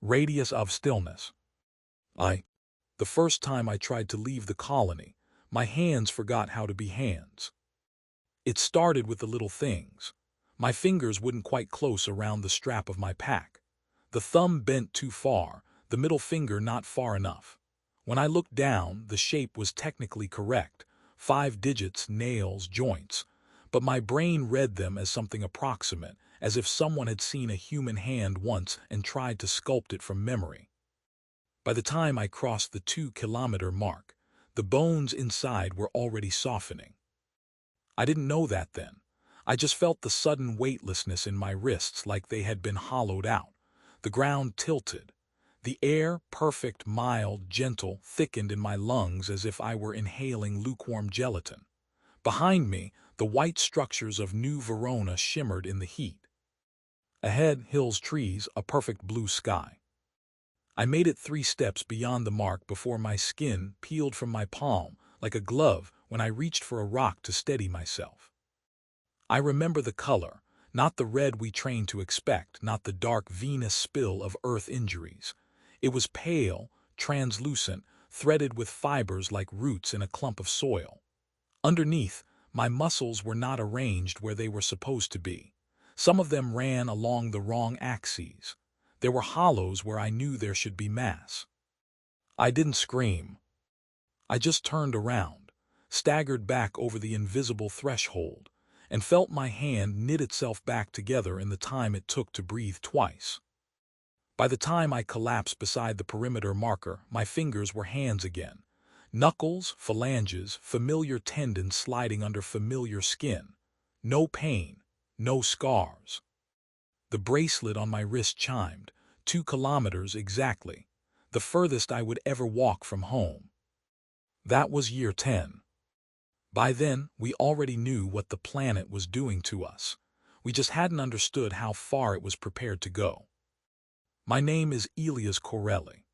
Radius of Stillness. I. The first time I tried to leave the colony, my hands forgot how to be hands. It started with the little things. My fingers wouldn't quite close around the strap of my pack. The thumb bent too far, the middle finger not far enough. When I looked down, the shape was technically correct, 5 digits, nails, joints, but my brain read them as something approximate, as if someone had seen a human hand once and tried to sculpt it from memory. By the time I crossed the 2-kilometer mark, the bones inside were already softening. I didn't know that then. I just felt the sudden weightlessness in my wrists like they had been hollowed out. The ground tilted. The air, perfect, mild, gentle, thickened in my lungs as if I were inhaling lukewarm gelatin. Behind me, the white structures of New Verona shimmered in the heat. Ahead, hills, trees, a perfect blue sky. I made it 3 steps beyond the mark before my skin peeled from my palm like a glove when I reached for a rock to steady myself. I remember the color, not the red we trained to expect, not the dark venous spill of earth injuries. It was pale, translucent, threaded with fibers like roots in a clump of soil. Underneath, my muscles were not arranged where they were supposed to be. Some of them ran along the wrong axes. There were hollows where I knew there should be mass. I didn't scream. I just turned around, staggered back over the invisible threshold, and felt my hand knit itself back together in the time it took to breathe twice. By the time I collapsed beside the perimeter marker, my fingers were hands again. Knuckles, phalanges, familiar tendons sliding under familiar skin. No pain, no scars. The bracelet on my wrist chimed, 2 kilometers exactly, the furthest I would ever walk from home. That was year 10. By then, we already knew what the planet was doing to us. We just hadn't understood how far it was prepared to go. My name is Elias Corelli.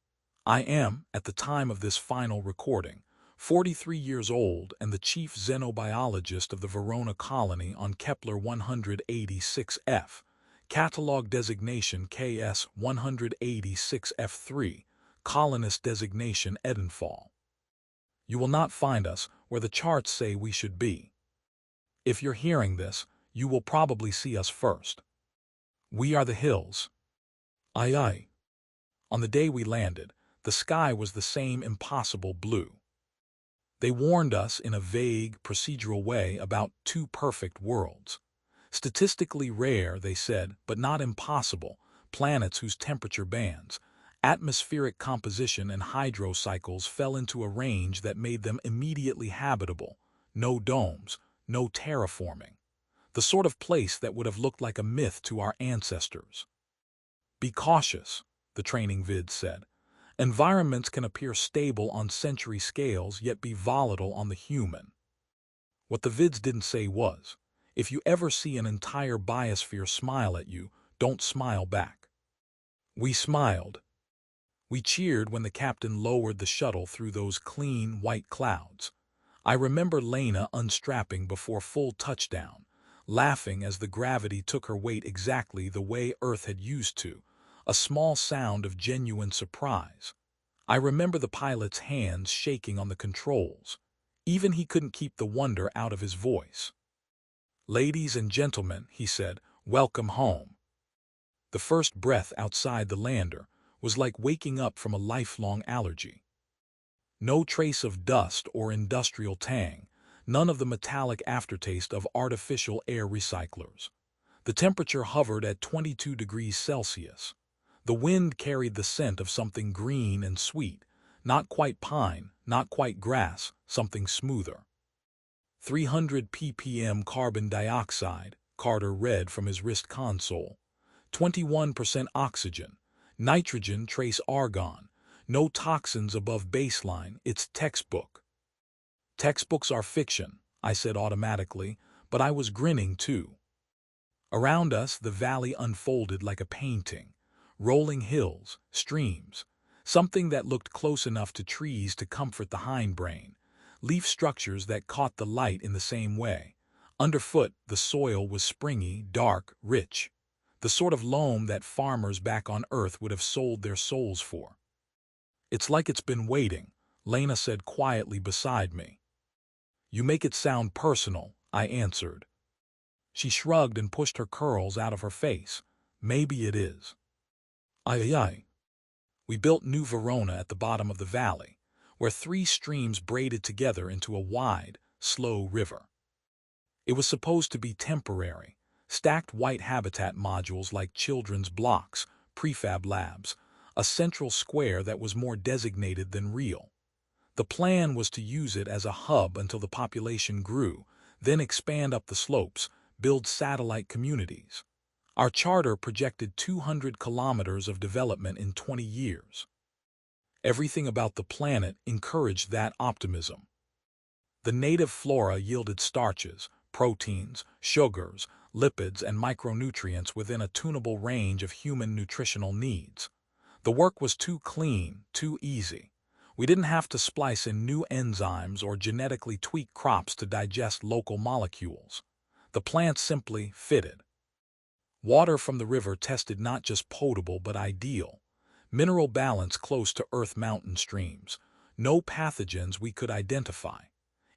I am, at the time of this final recording, 43 years old and the chief xenobiologist of the Verona colony on Kepler 186f, catalog designation KS 186f3, colonist designation Edenfall. You will not find us where the charts say we should be. If you're hearing this, you will probably see us first. We are the hills. Aye. On the day we landed, the sky was the same impossible blue. They warned us in a vague, procedural way about 2 perfect worlds. Statistically rare, they said, but not impossible, planets whose temperature bands, atmospheric composition and hydro cycles fell into a range that made them immediately habitable. No domes, no terraforming. The sort of place that would have looked like a myth to our ancestors. Be cautious, the training vid said. Environments can appear stable on century scales yet be volatile on the human. What the vids didn't say was, if you ever see an entire biosphere smile at you, don't smile back. We smiled. We cheered when the captain lowered the shuttle through those clean, white clouds. I remember Lena unstrapping before full touchdown, laughing as the gravity took her weight exactly the way Earth had used to, a small sound of genuine surprise. I remember the pilot's hands shaking on the controls. Even he couldn't keep the wonder out of his voice. "Ladies and gentlemen," he said, "welcome home." The first breath outside the lander was like waking up from a lifelong allergy. No trace of dust or industrial tang, none of the metallic aftertaste of artificial air recyclers. The temperature hovered at 22 degrees Celsius. The wind carried the scent of something green and sweet, not quite pine, not quite grass, something smoother. 300 ppm carbon dioxide, Carter read from his wrist console. 21% oxygen, nitrogen, trace argon, no toxins above baseline, it's textbook. Textbooks are fiction, I said automatically, but I was grinning too. Around us, the valley unfolded like a painting. Rolling hills, streams, something that looked close enough to trees to comfort the hindbrain, leaf structures that caught the light in the same way. Underfoot, the soil was springy, dark, rich. The sort of loam that farmers back on Earth would have sold their souls for. It's like it's been waiting, Lena said quietly beside me. You make it sound personal, I answered. She shrugged and pushed her curls out of her face. Maybe it is. Aye. We built New Verona at the bottom of the valley, where 3 streams braided together into a wide, slow river. It was supposed to be temporary, stacked white habitat modules like children's blocks, prefab labs, a central square that was more designated than real. The plan was to use it as a hub until the population grew, then expand up the slopes, build satellite communities. Our charter projected 200 kilometers of development in 20 years. Everything about the planet encouraged that optimism. The native flora yielded starches, proteins, sugars, lipids, and micronutrients within a tunable range of human nutritional needs. The work was too clean, too easy. We didn't have to splice in new enzymes or genetically tweak crops to digest local molecules. The plants simply fitted. Water from the river tested not just potable but ideal. Mineral balance close to Earth mountain streams. No pathogens we could identify.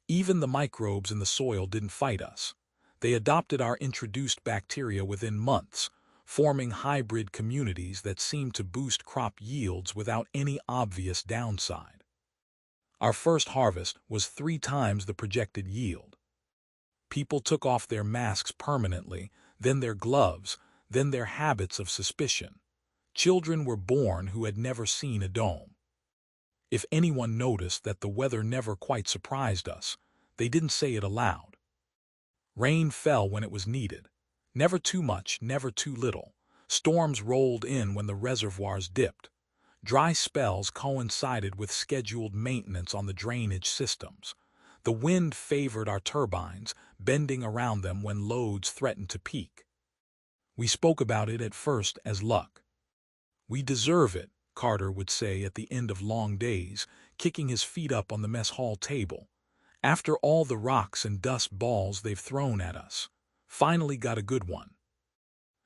Even the microbes in the soil didn't fight us. They adopted our introduced bacteria within months, forming hybrid communities that seemed to boost crop yields without any obvious downside. Our first harvest was 3 times the projected yield. People took off their masks permanently, then their gloves, then their habits of suspicion. Children were born who had never seen a dome. If anyone noticed that the weather never quite surprised us, they didn't say it aloud. Rain fell when it was needed. Never too much, never too little. Storms rolled in when the reservoirs dipped. Dry spells coincided with scheduled maintenance on the drainage systems. The wind favored our turbines, bending around them when loads threatened to peak. We spoke about it at first as luck. We deserve it, Carter would say at the end of long days, kicking his feet up on the mess hall table. After all the rocks and dust balls they've thrown at us, finally got a good one.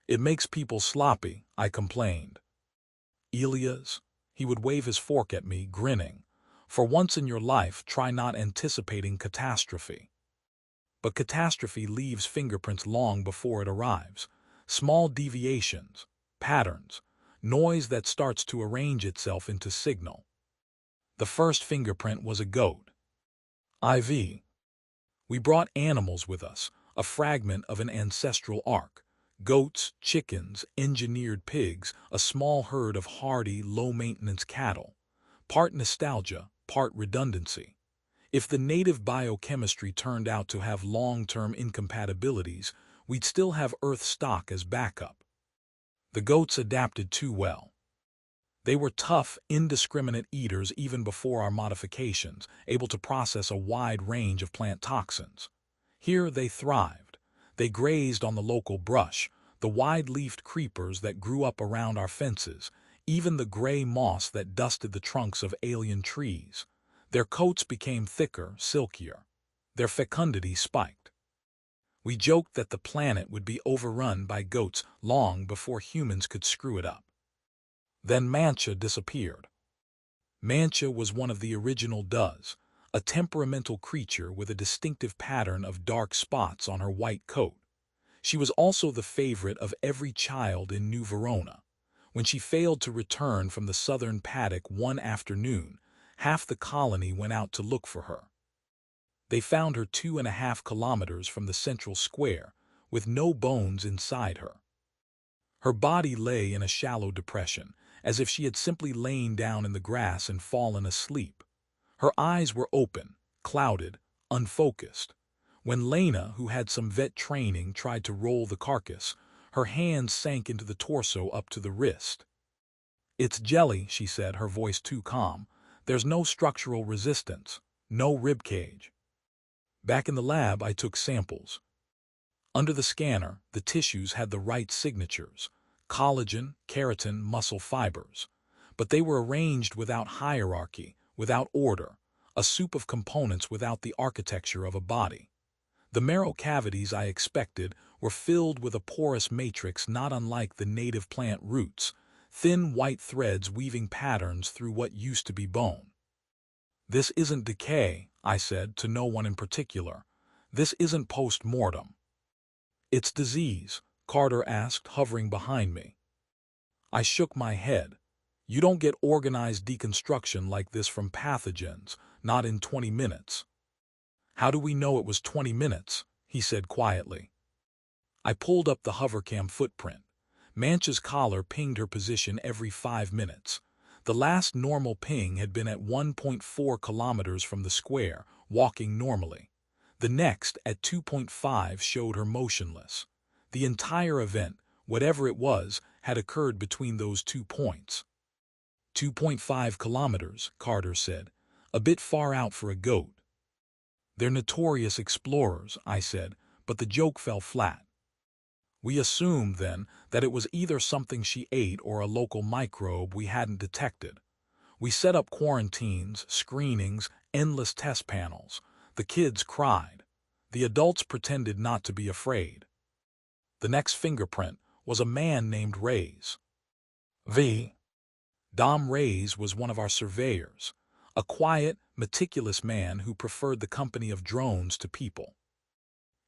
It makes people sloppy, I complained. Elias, he would wave his fork at me, grinning. For once in your life, try not anticipating catastrophe. But catastrophe leaves fingerprints long before it arrives. Small deviations, patterns, noise that starts to arrange itself into signal. The first fingerprint was a goat. IV. We brought animals with us, a fragment of an ancestral arc. Goats, chickens, engineered pigs, a small herd of hardy, low-maintenance cattle. Part nostalgia, part redundancy. If the native biochemistry turned out to have long-term incompatibilities, we'd still have Earth stock as backup. The goats adapted too well. They were tough, indiscriminate eaters even before our modifications, able to process a wide range of plant toxins. Here they thrived. They grazed on the local brush, the wide-leafed creepers that grew up around our fences, even the gray moss that dusted the trunks of alien trees. Their coats became thicker, silkier. Their fecundity spiked. We joked that the planet would be overrun by goats long before humans could screw it up. Then Mancha disappeared. Mancha was one of the original does, a temperamental creature with a distinctive pattern of dark spots on her white coat. She was also the favorite of every child in New Verona. When she failed to return from the southern paddock one afternoon, half the colony went out to look for her. They found her 2.5 kilometers from the central square, with no bones inside her. Her body lay in a shallow depression, as if she had simply lain down in the grass and fallen asleep. Her eyes were open, clouded, unfocused. When Lena, who had some vet training, tried to roll the carcass, her hands sank into the torso up to the wrist. "It's jelly," she said, her voice too calm. "There's no structural resistance, no rib cage." Back in the lab, I took samples. Under the scanner, the tissues had the right signatures: collagen, keratin, muscle fibers. But they were arranged without hierarchy, without order, a soup of components without the architecture of a body. The marrow cavities I expected were filled with a porous matrix not unlike the native plant roots, thin white threads weaving patterns through what used to be bone. "This isn't decay," I said to no one in particular. "This isn't post-mortem." "It's disease?" Carter asked, hovering behind me. I shook my head. "You don't get organized deconstruction like this from pathogens, not in 20 minutes. "How do we know it was 20 minutes? He said quietly. I pulled up the hovercam footprint. Mancha's collar pinged her position every 5 minutes. The last normal ping had been at 1.4 kilometers from the square, walking normally. The next, at 2.5, showed her motionless. The entire event, whatever it was, had occurred between those 2 points. 2.5 kilometers, Carter said. A bit far out for a goat. "They're notorious explorers," I said, but the joke fell flat. We assumed, then, that it was either something she ate or a local microbe we hadn't detected. We set up quarantines, screenings, endless test panels. The kids cried. The adults pretended not to be afraid. The next fingerprint was a man named Reyes. Dom Reyes was one of our surveyors, a quiet, meticulous man who preferred the company of drones to people.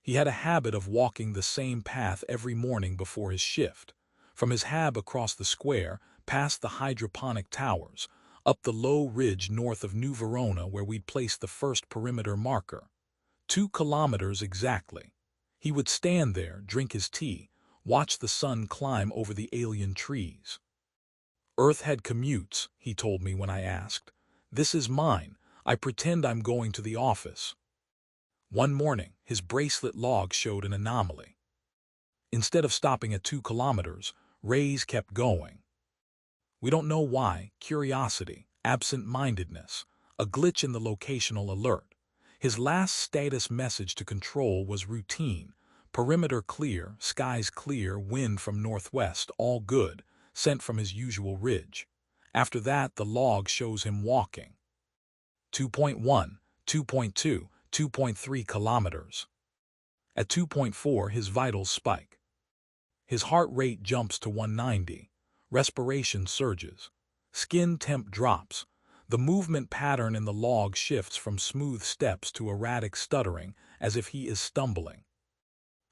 He had a habit of walking the same path every morning before his shift, from his hab across the square, past the hydroponic towers, up the low ridge north of New Verona where we'd placed the first perimeter marker. 2 kilometers exactly. He would stand there, drink his tea, watch the sun climb over the alien trees. "Earth had commutes," he told me when I asked. "This is mine. I pretend I'm going to the office." One morning, his bracelet log showed an anomaly. Instead of stopping at 2 kilometers, Reyes kept going. We don't know why. Curiosity, absent-mindedness, a glitch in the locational alert. His last status message to control was routine. Perimeter clear, skies clear, wind from northwest, all good, sent from his usual ridge. After that, the log shows him walking. 2.1, 2.2, 2.3 kilometers. At 2.4, his vitals spike. His heart rate jumps to 190. Respiration surges. Skin temp drops. The movement pattern in the log shifts from smooth steps to erratic stuttering, as if he is stumbling.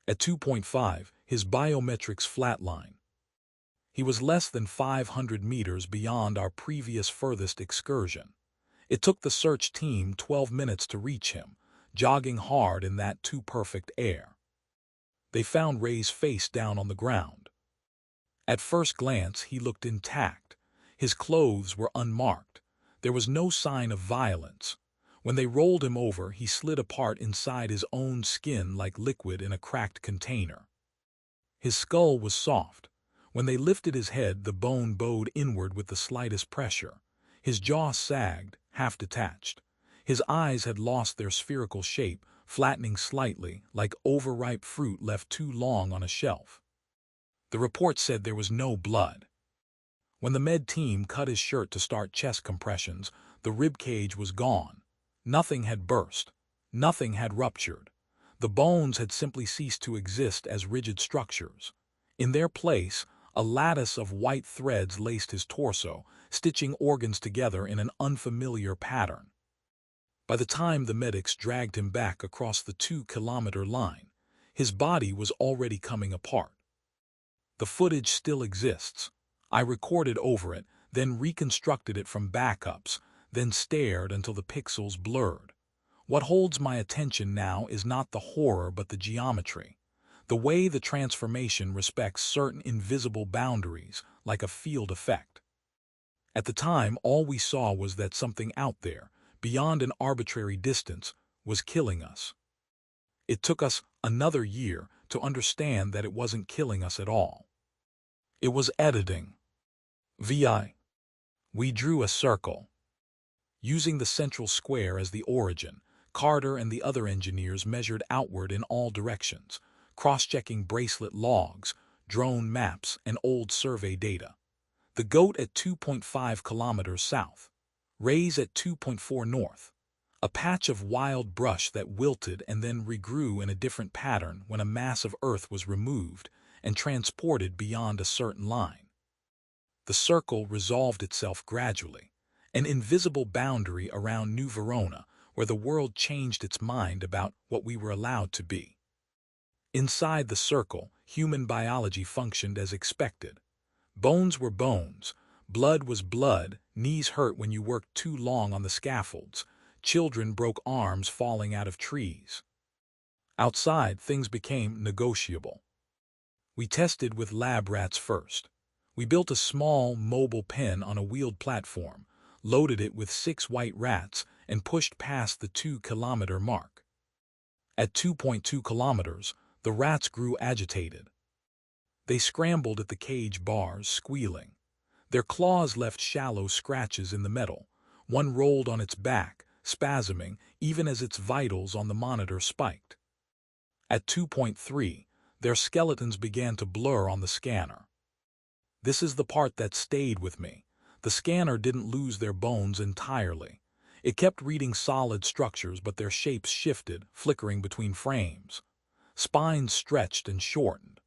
At 2.5, his biometrics flatline. He was less than 500 meters beyond our previous furthest excursion. It took the search team 12 minutes to reach him, jogging hard in that too-perfect air. They found Reyes face down on the ground. At first glance, he looked intact. His clothes were unmarked. There was no sign of violence. When they rolled him over, he slid apart inside his own skin like liquid in a cracked container. His skull was soft. When they lifted his head, the bone bowed inward with the slightest pressure. His jaw sagged, half detached. His eyes had lost their spherical shape, flattening slightly, like overripe fruit left too long on a shelf. The report said there was no blood. When the med team cut his shirt to start chest compressions, the rib cage was gone. Nothing had burst. Nothing had ruptured. The bones had simply ceased to exist as rigid structures. In their place, a lattice of white threads laced his torso, stitching organs together in an unfamiliar pattern. By the time the medics dragged him back across the 2-kilometer line, his body was already coming apart. The footage still exists. I recorded over it, then reconstructed it from backups, then stared until the pixels blurred. What holds my attention now is not the horror but the geometry. The way the transformation respects certain invisible boundaries, like a field effect. At the time, all we saw was that something out there, beyond an arbitrary distance, was killing us. It took us another year to understand that it wasn't killing us at all. It was editing. We drew a circle. Using the central square as the origin, Carter and the other engineers measured outward in all directions, cross-checking bracelet logs, drone maps, and old survey data. The goat at 2.5 kilometers south. Reyes at 2.4 north. A patch of wild brush that wilted and then regrew in a different pattern when a mass of earth was removed and transported beyond a certain line. The circle resolved itself gradually, an invisible boundary around New Verona where the world changed its mind about what we were allowed to be. Inside the circle, human biology functioned as expected. Bones were bones, blood was blood, knees hurt when you worked too long on the scaffolds, children broke arms falling out of trees. Outside, things became negotiable. We tested with lab rats first. We built a small, mobile pen on a wheeled platform, loaded it with 6 white rats, and pushed past the 2-kilometer mark. At 2.2 kilometers, the rats grew agitated. They scrambled at the cage bars, squealing. Their claws left shallow scratches in the metal. One rolled on its back, spasming, even as its vitals on the monitor spiked. At 2.3, their skeletons began to blur on the scanner. This is the part that stayed with me. The scanner didn't lose their bones entirely. It kept reading solid structures, but their shapes shifted, flickering between frames. Spines stretched and shortened.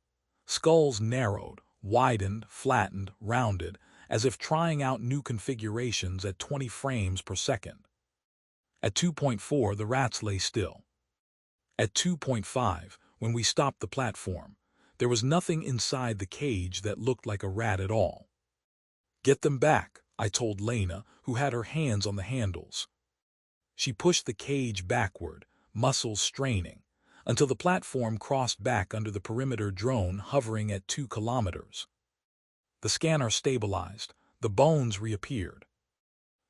Skulls narrowed, widened, flattened, rounded, as if trying out new configurations at 20 frames per second. At 2.4, the rats lay still. At 2.5, when we stopped the platform, there was nothing inside the cage that looked like a rat at all. "Get them back," I told Lena, who had her hands on the handles. She pushed the cage backward, muscles straining, until the platform crossed back under the perimeter drone hovering at 2 kilometers. The scanner stabilized, the bones reappeared.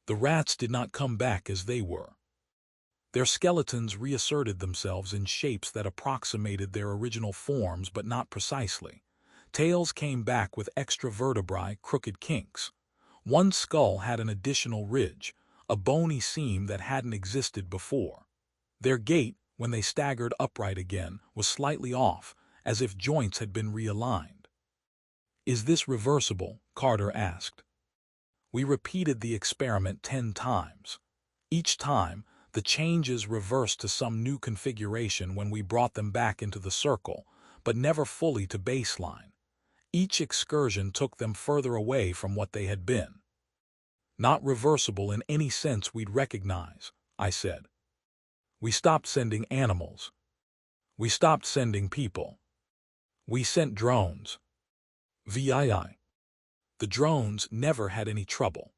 The rats did not come back as they were. Their skeletons reasserted themselves in shapes that approximated their original forms but not precisely. Tails came back with extra vertebrae, crooked kinks. One skull had an additional ridge, a bony seam that hadn't existed before. Their gait, when they staggered upright again, was slightly off, as if joints had been realigned. "Is this reversible?" Carter asked. We repeated the experiment 10 times. Each time, the changes reversed to some new configuration when we brought them back into the circle, but never fully to baseline. Each excursion took them further away from what they had been. "Not reversible in any sense we'd recognize," I said. "We stopped sending animals. We stopped sending people. We sent drones. VII. The drones never had any trouble.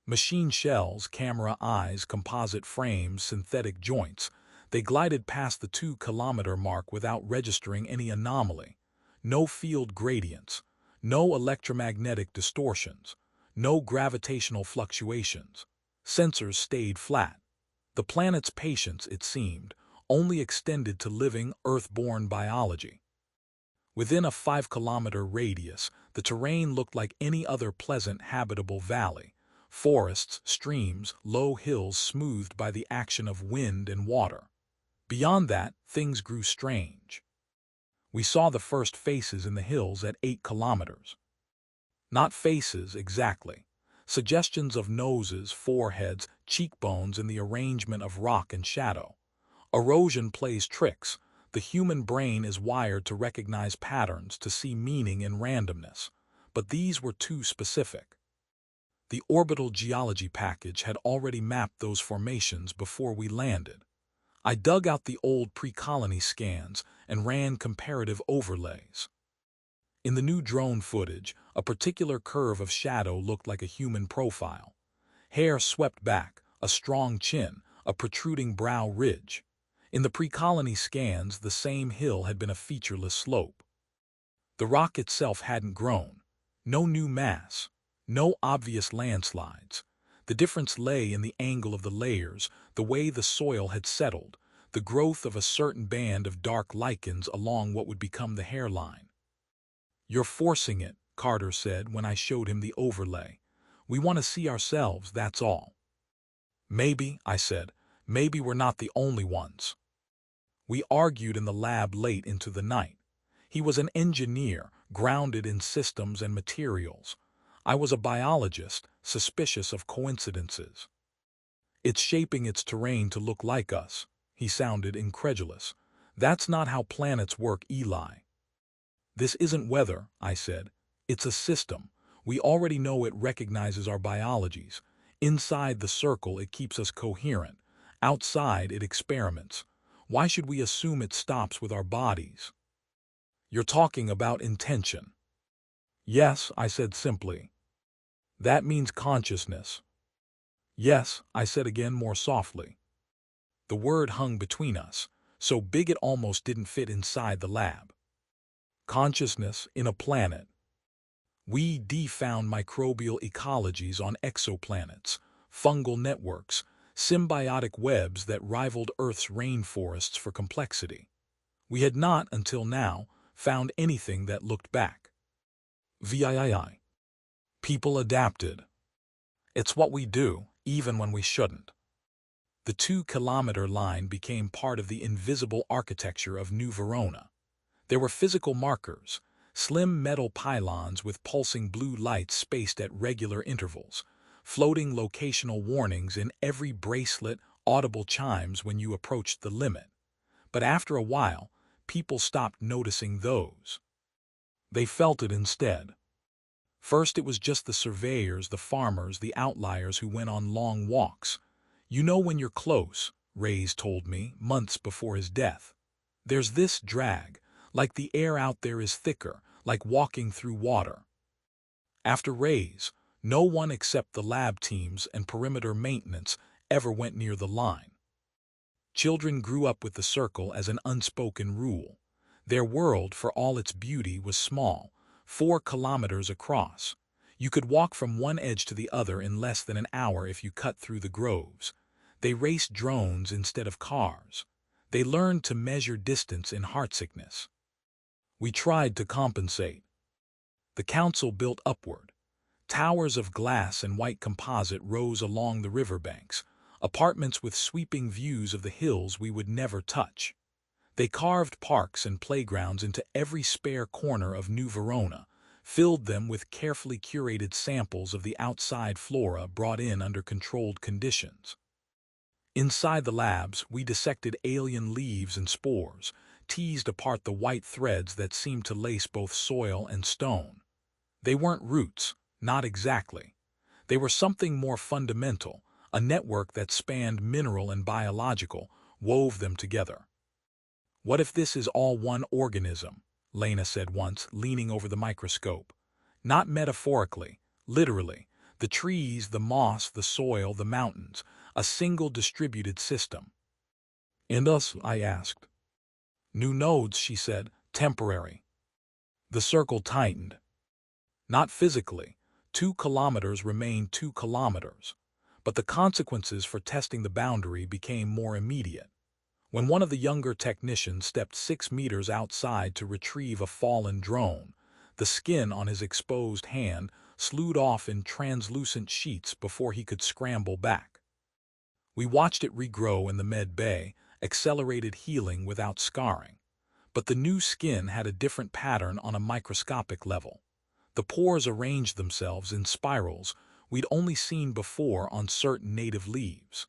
Machine shells, camera eyes, composite frames, synthetic joints, they glided past the 2-kilometer mark without registering any anomaly. No field gradients, no electromagnetic distortions, no gravitational fluctuations. Sensors stayed flat. The planet's patience, it seemed, only extended to living, Earth-born biology. Within a 5-kilometer radius, the terrain looked like any other pleasant habitable valley. Forests, streams, low hills smoothed by the action of wind and water. Beyond that, things grew strange. We saw the first faces in the hills at 8 kilometers. Not faces, exactly. Suggestions of noses, foreheads, cheekbones in the arrangement of rock and shadow. Erosion plays tricks. The human brain is wired to recognize patterns, to see meaning in randomness. But these were too specific. The orbital geology package had already mapped those formations before we landed. I dug out the old pre-colony scans and ran comparative overlays. In the new drone footage, a particular curve of shadow looked like a human profile. Hair swept back, a strong chin, a protruding brow ridge. In the pre-colony scans, the same hill had been a featureless slope. The rock itself hadn't grown. No new mass. No obvious landslides. The difference lay in the angle of the layers, the way the soil had settled, the growth of a certain band of dark lichens along what would become the hairline. "You're forcing it," Carter said when I showed him the overlay. "We want to see ourselves, that's all." "Maybe," I said, "maybe we're not the only ones." We argued in the lab late into the night. He was an engineer, grounded in systems and materials. I was a biologist, suspicious of coincidences. It's shaping its terrain to look like us. He sounded incredulous. That's not how planets work, Eli. This isn't weather, I said. It's a system. We already know it recognizes our biologies. Inside the circle, it keeps us coherent. Outside, it experiments. Why should we assume it stops with our bodies? You're talking about intention. Yes, I said simply. That means consciousness. Yes, I said again more softly. The word hung between us, so big it almost didn't fit inside the lab. Consciousness in a planet. We found microbial ecologies on exoplanets, fungal networks, symbiotic webs that rivaled Earth's rainforests for complexity. We had not, until now, found anything that looked back. VII. People adapted. It's what we do, even when we shouldn't. The 2-kilometer line became part of the invisible architecture of New Verona. There were physical markers, slim metal pylons with pulsing blue lights spaced at regular intervals, floating locational warnings in every bracelet, audible chimes when you approached the limit. But after a while, people stopped noticing those. They felt it instead. First, it was just the surveyors, the farmers, the outliers who went on long walks. You know when you're close, Reyes told me, months before his death. There's this drag, like the air out there is thicker, like walking through water. After Reyes, no one except the lab teams and perimeter maintenance ever went near the line. Children grew up with the circle as an unspoken rule. Their world, for all its beauty, was small, 4 kilometers across. You could walk from one edge to the other in less than an hour if you cut through the groves. They raced drones instead of cars. They learned to measure distance in heartsickness. We tried to compensate. The council built upward. Towers of glass and white composite rose along the riverbanks, apartments with sweeping views of the hills we would never touch. They carved parks and playgrounds into every spare corner of New Verona, filled them with carefully curated samples of the outside flora brought in under controlled conditions. Inside the labs, we dissected alien leaves and spores, teased apart the white threads that seemed to lace both soil and stone. They weren't roots, not exactly. They were something more fundamental, a network that spanned mineral and biological, wove them together. What if this is all one organism? Lena said once, leaning over the microscope. Not metaphorically, literally. The trees, the moss, the soil, the mountains, a single distributed system. And us? I asked. New nodes, she said, temporary. The circle tightened. Not physically. 2 kilometers remained 2 kilometers. But the consequences for testing the boundary became more immediate. When one of the younger technicians stepped 6 meters outside to retrieve a fallen drone, the skin on his exposed hand slewed off in translucent sheets before he could scramble back. We watched it regrow in the med bay, accelerated healing without scarring. But the new skin had a different pattern on a microscopic level. The pores arranged themselves in spirals we'd only seen before on certain native leaves.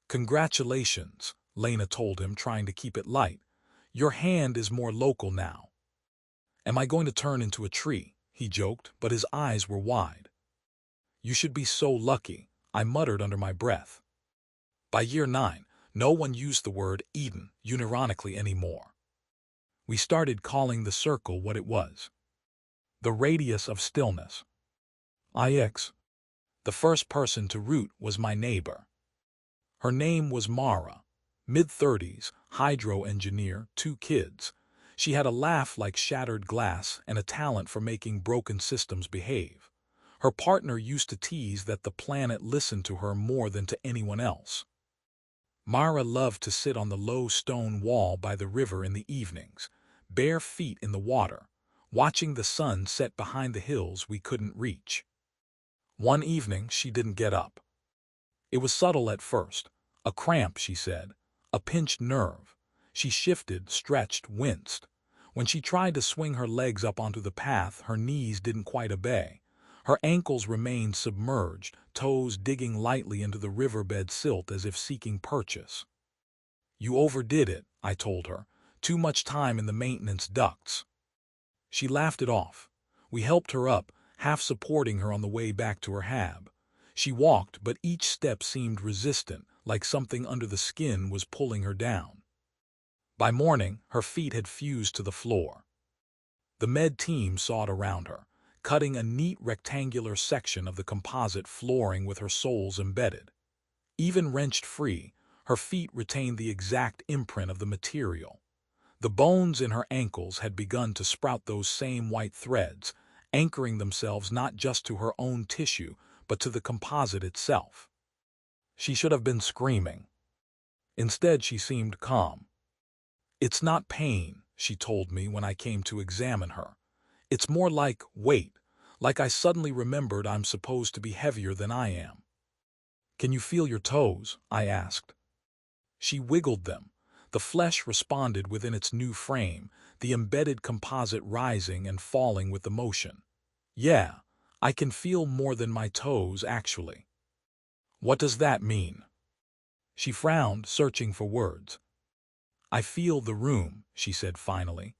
Congratulations, Lena told him, trying to keep it light. Your hand is more local now. Am I going to turn into a tree? He joked, but his eyes were wide. You should be so lucky, I muttered under my breath. By year 9, no one used the word Eden unironically anymore. We started calling the circle what it was. The radius of stillness. IX. The first person to root was my neighbor. Her name was Mara, mid-30s, hydro engineer, 2 kids. She had a laugh like shattered glass and a talent for making broken systems behave. Her partner used to tease that the planet listened to her more than to anyone else. Mara loved to sit on the low stone wall by the river in the evenings, bare feet in the water, watching the sun set behind the hills we couldn't reach. One evening, she didn't get up. It was subtle at first. A cramp, she said. A pinched nerve. She shifted, stretched, winced. When she tried to swing her legs up onto the path, her knees didn't quite obey. Her ankles remained submerged, toes digging lightly into the riverbed silt as if seeking purchase. "You overdid it," I told her. "Too much time in the maintenance ducts." She laughed it off. We helped her up, half supporting her on the way back to her hab. She walked, but each step seemed resistant, like something under the skin was pulling her down. By morning, her feet had fused to the floor. The med team sawed around her, cutting a neat rectangular section of the composite flooring with her soles embedded. Even wrenched free, her feet retained the exact imprint of the material. The bones in her ankles had begun to sprout those same white threads, anchoring themselves not just to her own tissue, but to the composite itself. She should have been screaming. Instead, she seemed calm. "It's not pain," she told me when I came to examine her. "It's more like weight, like I suddenly remembered I'm supposed to be heavier than I am." "Can you feel your toes?" I asked. She wiggled them. The flesh responded within its new frame, the embedded composite rising and falling with the motion. "Yeah, I can feel more than my toes, actually." "What does that mean?" She frowned, searching for words. "I feel the room," she said finally.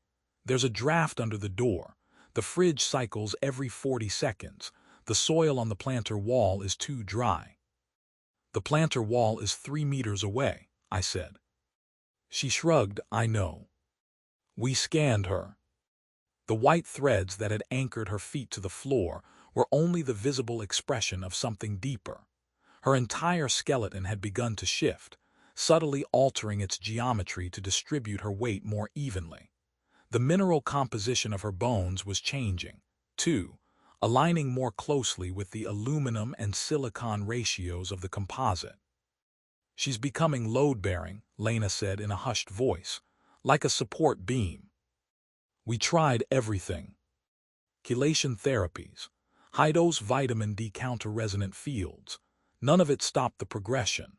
"There's a draft under the door. The fridge cycles every 40 seconds. The soil on the planter wall is too dry." "The planter wall is 3 meters away," I said. She shrugged. "I know." We scanned her. The white threads that had anchored her feet to the floor were only the visible expression of something deeper. Her entire skeleton had begun to shift, subtly altering its geometry to distribute her weight more evenly. The mineral composition of her bones was changing, too, aligning more closely with the aluminum and silicon ratios of the composite. "She's becoming load-bearing," Lena said in a hushed voice, "like a support beam." We tried everything. Chelation therapies, high-dose vitamin D counter-resonant fields. None of it stopped the progression.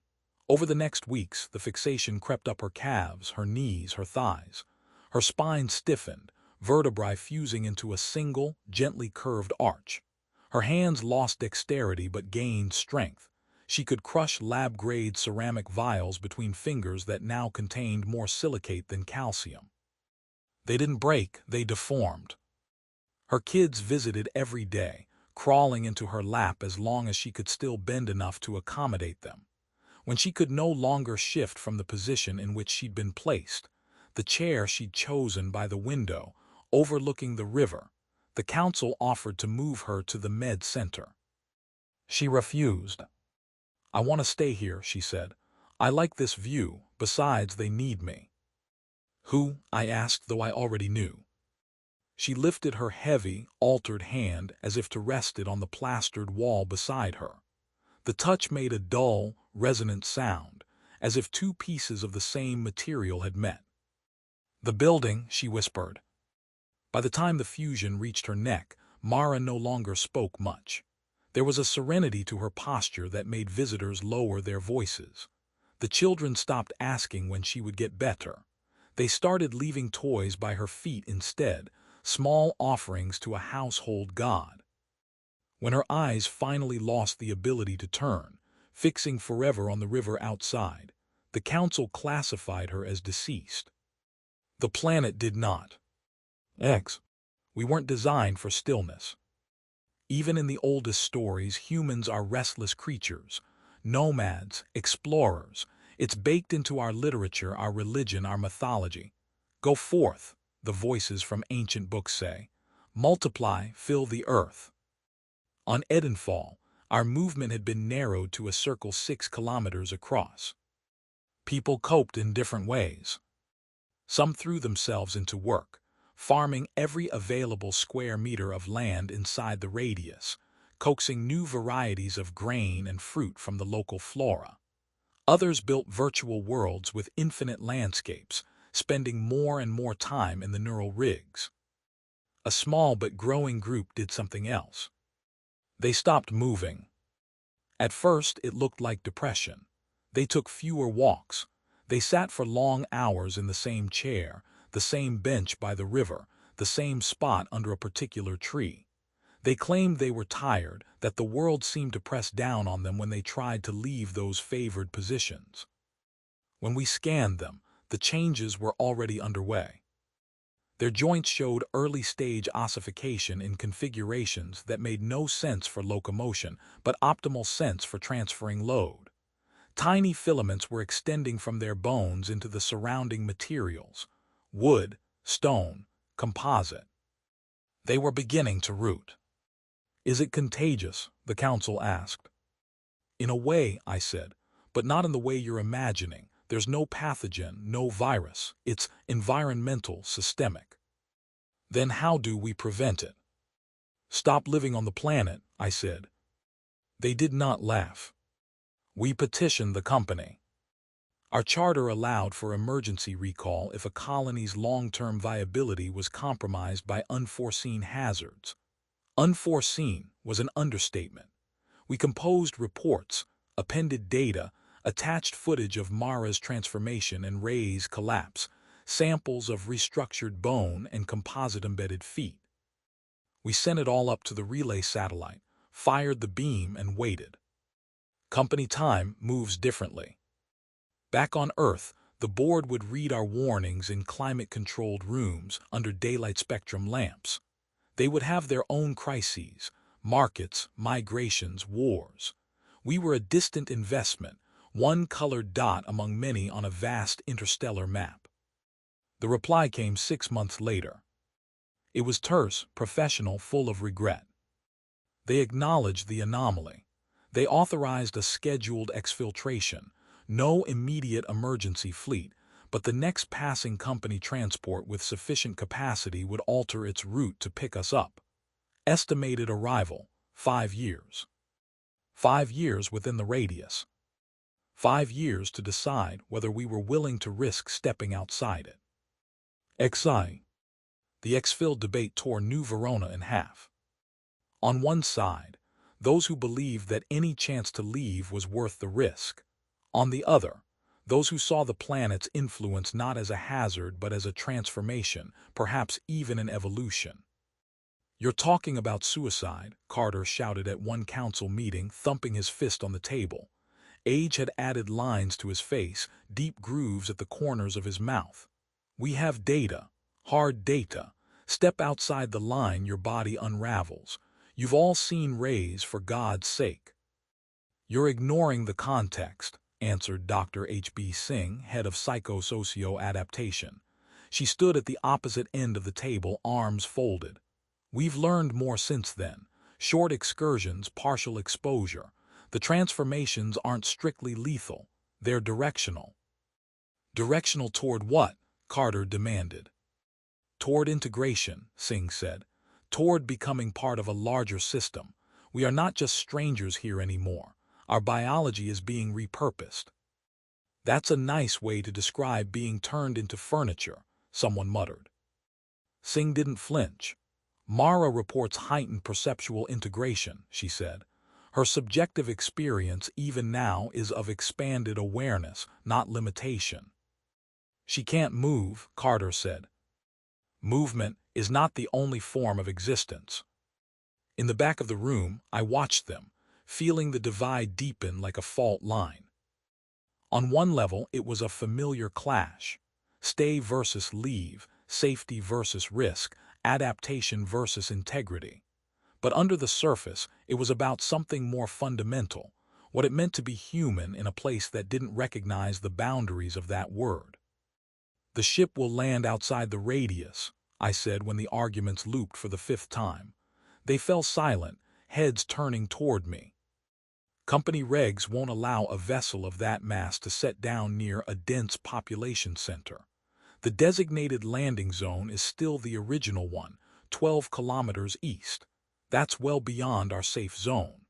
Over the next weeks, the fixation crept up her calves, her knees, her thighs. Her spine stiffened, vertebrae fusing into a single, gently curved arch. Her hands lost dexterity but gained strength. She could crush lab-grade ceramic vials between fingers that now contained more silicate than calcium. They didn't break, they deformed. Her kids visited every day, crawling into her lap as long as she could still bend enough to accommodate them. When she could no longer shift from the position in which she'd been placed, the chair she'd chosen by the window, overlooking the river, the council offered to move her to the med center. She refused. "I want to stay here," she said. "I like this view, besides they need me." "Who?" I asked, though I already knew. She lifted her heavy, altered hand as if to rest it on the plastered wall beside her. The touch made a dull, resonant sound, as if two pieces of the same material had met. "The building," she whispered. By the time the fusion reached her neck, Mara no longer spoke much. There was a serenity to her posture that made visitors lower their voices. The children stopped asking when she would get better. They started leaving toys by her feet instead, small offerings to a household god. When her eyes finally lost the ability to turn, fixing forever on the river outside, the council classified her as deceased. The planet did not. We weren't designed for stillness. Even in the oldest stories, humans are restless creatures, nomads, explorers. It's baked into our literature, our religion, our mythology. "Go forth," the voices from ancient books say. "Multiply, fill the earth." On Edenfall, our movement had been narrowed to a circle 6 kilometers across. People coped in different ways. Some threw themselves into work, farming every available square meter of land inside the radius, coaxing new varieties of grain and fruit from the local flora. Others built virtual worlds with infinite landscapes, spending more and more time in the neural rigs. A small but growing group did something else. They stopped moving. At first, it looked like depression. They took fewer walks. They sat for long hours in the same chair, the same bench by the river, the same spot under a particular tree. They claimed they were tired, that the world seemed to press down on them when they tried to leave those favored positions. When we scanned them, the changes were already underway. Their joints showed early-stage ossification in configurations that made no sense for locomotion, but optimal sense for transferring load. Tiny filaments were extending from their bones into the surrounding materials: wood, stone, composite. They were beginning to root. "Is it contagious?" the council asked. "In a way," I said, "but not in the way you're imagining. There's no pathogen, no virus. It's environmental, systemic." "Then how do we prevent it?" "Stop living on the planet," I said. They did not laugh. "We petitioned the company. Our charter allowed for emergency recall if a colony's long-term viability was compromised by unforeseen hazards." Unforeseen was an understatement. We composed reports, appended data, attached footage of Mara's transformation and Ray's collapse, samples of restructured bone and composite-embedded feet. We sent it all up to the relay satellite, fired the beam, and waited. Company time moves differently. Back on Earth, the board would read our warnings in climate-controlled rooms under daylight spectrum lamps. They would have their own crises: markets, migrations, wars. We were a distant investment, one colored dot among many on a vast interstellar map. The reply came 6 months later. It was terse, professional, full of regret. They acknowledged the anomaly. They authorized a scheduled exfiltration, no immediate emergency fleet, but the next passing company transport with sufficient capacity would alter its route to pick us up. Estimated arrival: 5 years. 5 years within the radius. 5 years to decide whether we were willing to risk stepping outside it. XI. The exfil debate tore New Verona in half. On one side, those who believed that any chance to leave was worth the risk. On the other, those who saw the planet's influence not as a hazard but as a transformation, perhaps even an evolution. "You're talking about suicide," Carter shouted at one council meeting, thumping his fist on the table. Age had added lines to his face, deep grooves at the corners of his mouth. "We have data, hard data. Step outside the line, your body unravels. You've all seen rays, for God's sake." "You're ignoring the context," answered Dr. H.B. Singh, head of psychosocio-adaptation. She stood at the opposite end of the table, arms folded. "We've learned more since then. Short excursions, partial exposure. The transformations aren't strictly lethal. They're directional." "Directional toward what?" Carter demanded. "Toward integration," Singh said. "Toward becoming part of a larger system. We are not just strangers here anymore. Our biology is being repurposed." "That's a nice way to describe being turned into furniture," someone muttered. Singh didn't flinch. "Mara reports heightened perceptual integration," she said. "Her subjective experience even now is of expanded awareness, not limitation." "She can't move," Carter said. "Movement is not the only form of existence." In the back of the room, I watched them, feeling the divide deepen like a fault line. On one level, it was a familiar clash: stay versus leave, safety versus risk, adaptation versus integrity. But under the surface, it was about something more fundamental: what it meant to be human in a place that didn't recognize the boundaries of that word. "The ship will land outside the radius," I said when the arguments looped for the 5th time. They fell silent, heads turning toward me. "Company regs won't allow a vessel of that mass to set down near a dense population center. The designated landing zone is still the original one, 12 kilometers east. That's well beyond our safe zone."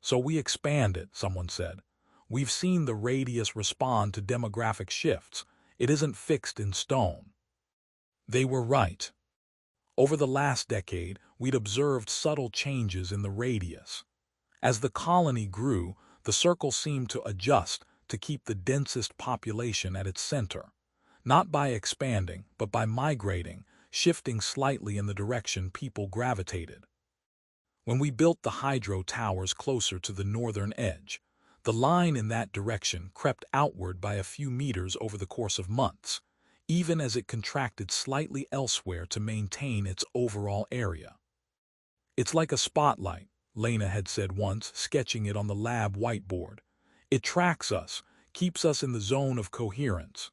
"So we expand it," someone said. "We've seen the radius respond to demographic shifts. It isn't fixed in stone." They were right. Over the last decade, we'd observed subtle changes in the radius. As the colony grew, the circle seemed to adjust to keep the densest population at its center, not by expanding, but by migrating, shifting slightly in the direction people gravitated. When we built the hydro towers closer to the northern edge, the line in that direction crept outward by a few meters over the course of months, even as it contracted slightly elsewhere to maintain its overall area. "It's like a spotlight," Lena had said once, sketching it on the lab whiteboard. "It tracks us, keeps us in the zone of coherence."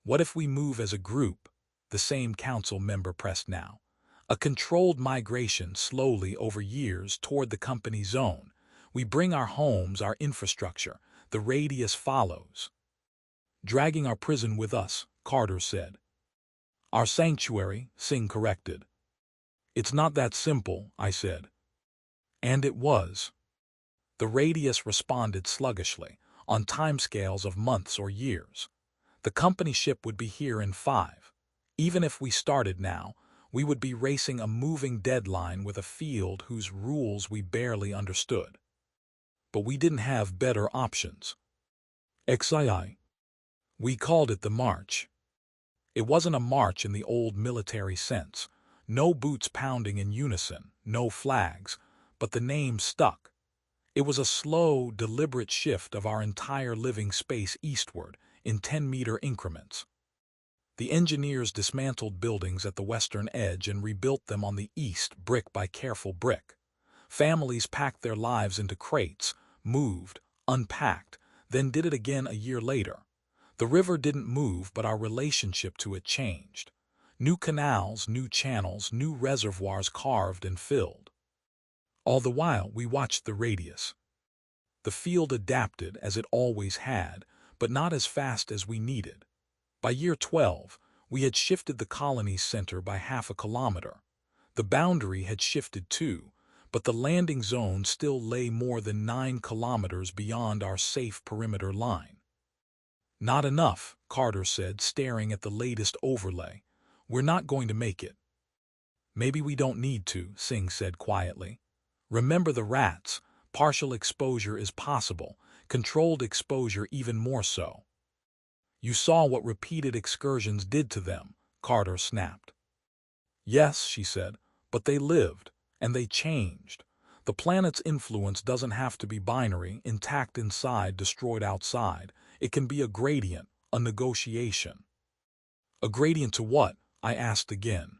"What if we move as a group?" the same council member pressed now. "A controlled migration slowly over years toward the company zone. We bring our homes, our infrastructure. The radius follows." "Dragging our prison with us," Carter said. "Our sanctuary," Singh corrected. "It's not that simple," I said. And it was. The radius responded sluggishly, on timescales of months or years. The company ship would be here in 5. Even if we started now, we would be racing a moving deadline with a field whose rules we barely understood. But we didn't have better options. XII. We called it the march. It wasn't a march in the old military sense. No boots pounding in unison, no flags, but the name stuck. It was a slow, deliberate shift of our entire living space eastward in 10-meter increments. The engineers dismantled buildings at the western edge and rebuilt them on the east, brick by careful brick. Families packed their lives into crates, moved, unpacked, then did it again a year later. The river didn't move, but our relationship to it changed. New canals, new channels, new reservoirs carved and filled. All the while, we watched the radius. The field adapted as it always had, but not as fast as we needed. By year 12, we had shifted the colony's center by half a kilometer. The boundary had shifted too, but the landing zone still lay more than 9 kilometers beyond our safe perimeter line. "Not enough," Carter said, staring at the latest overlay. "We're not going to make it." "Maybe we don't need to," Singh said quietly. "Remember the rats. Partial exposure is possible, controlled exposure even more so." "You saw what repeated excursions did to them," Carter snapped. "Yes," she said, "but they lived, and they changed. The planet's influence doesn't have to be binary, intact inside, destroyed outside. It can be a gradient, a negotiation." "A gradient to what?" I asked again.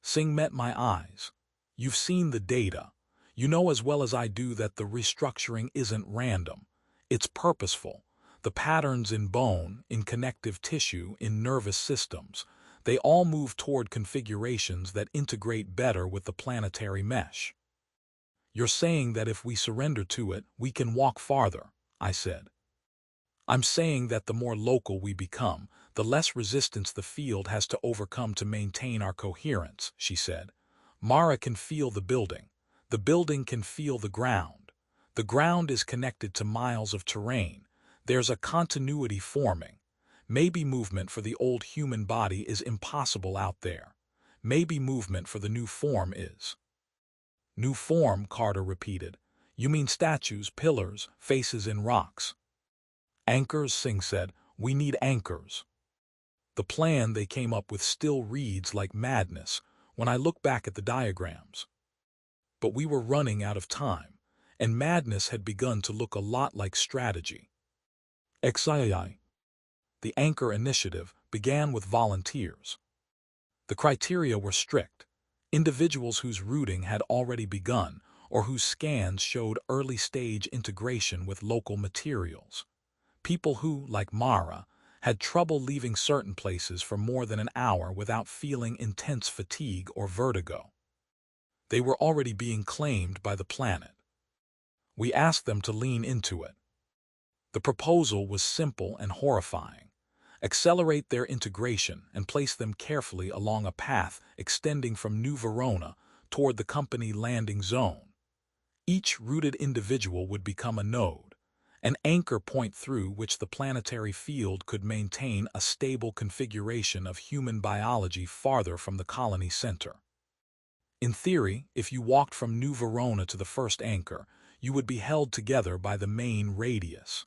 Singh met my eyes. "You've seen the data. You know as well as I do that the restructuring isn't random. It's purposeful. The patterns in bone, in connective tissue, in nervous systems, they all move toward configurations that integrate better with the planetary mesh." "You're saying that if we surrender to it, we can walk farther," I said. "I'm saying that the more local we become, the less resistance the field has to overcome to maintain our coherence," she said. "Mara can feel the building. The building can feel the ground. The ground is connected to miles of terrain. There's a continuity forming. Maybe movement for the old human body is impossible out there. Maybe movement for the new form is." "New form," Carter repeated. "You mean statues, pillars, faces in rocks?" "Anchors," Singh said. "We need anchors." The plan they came up with still reads like madness when I look back at the diagrams. But we were running out of time, and madness had begun to look a lot like strategy. XII. The Anchor Initiative began with volunteers. The criteria were strict. Individuals whose routing had already begun or whose scans showed early-stage integration with local materials. People who, like Mara, had trouble leaving certain places for more than an hour without feeling intense fatigue or vertigo. They were already being claimed by the planet. We asked them to lean into it. The proposal was simple and horrifying. Accelerate their integration and place them carefully along a path extending from New Verona toward the company landing zone. Each rooted individual would become a node, an anchor point through which the planetary field could maintain a stable configuration of human biology farther from the colony center. In theory, if you walked from New Verona to the first anchor, you would be held together by the main radius.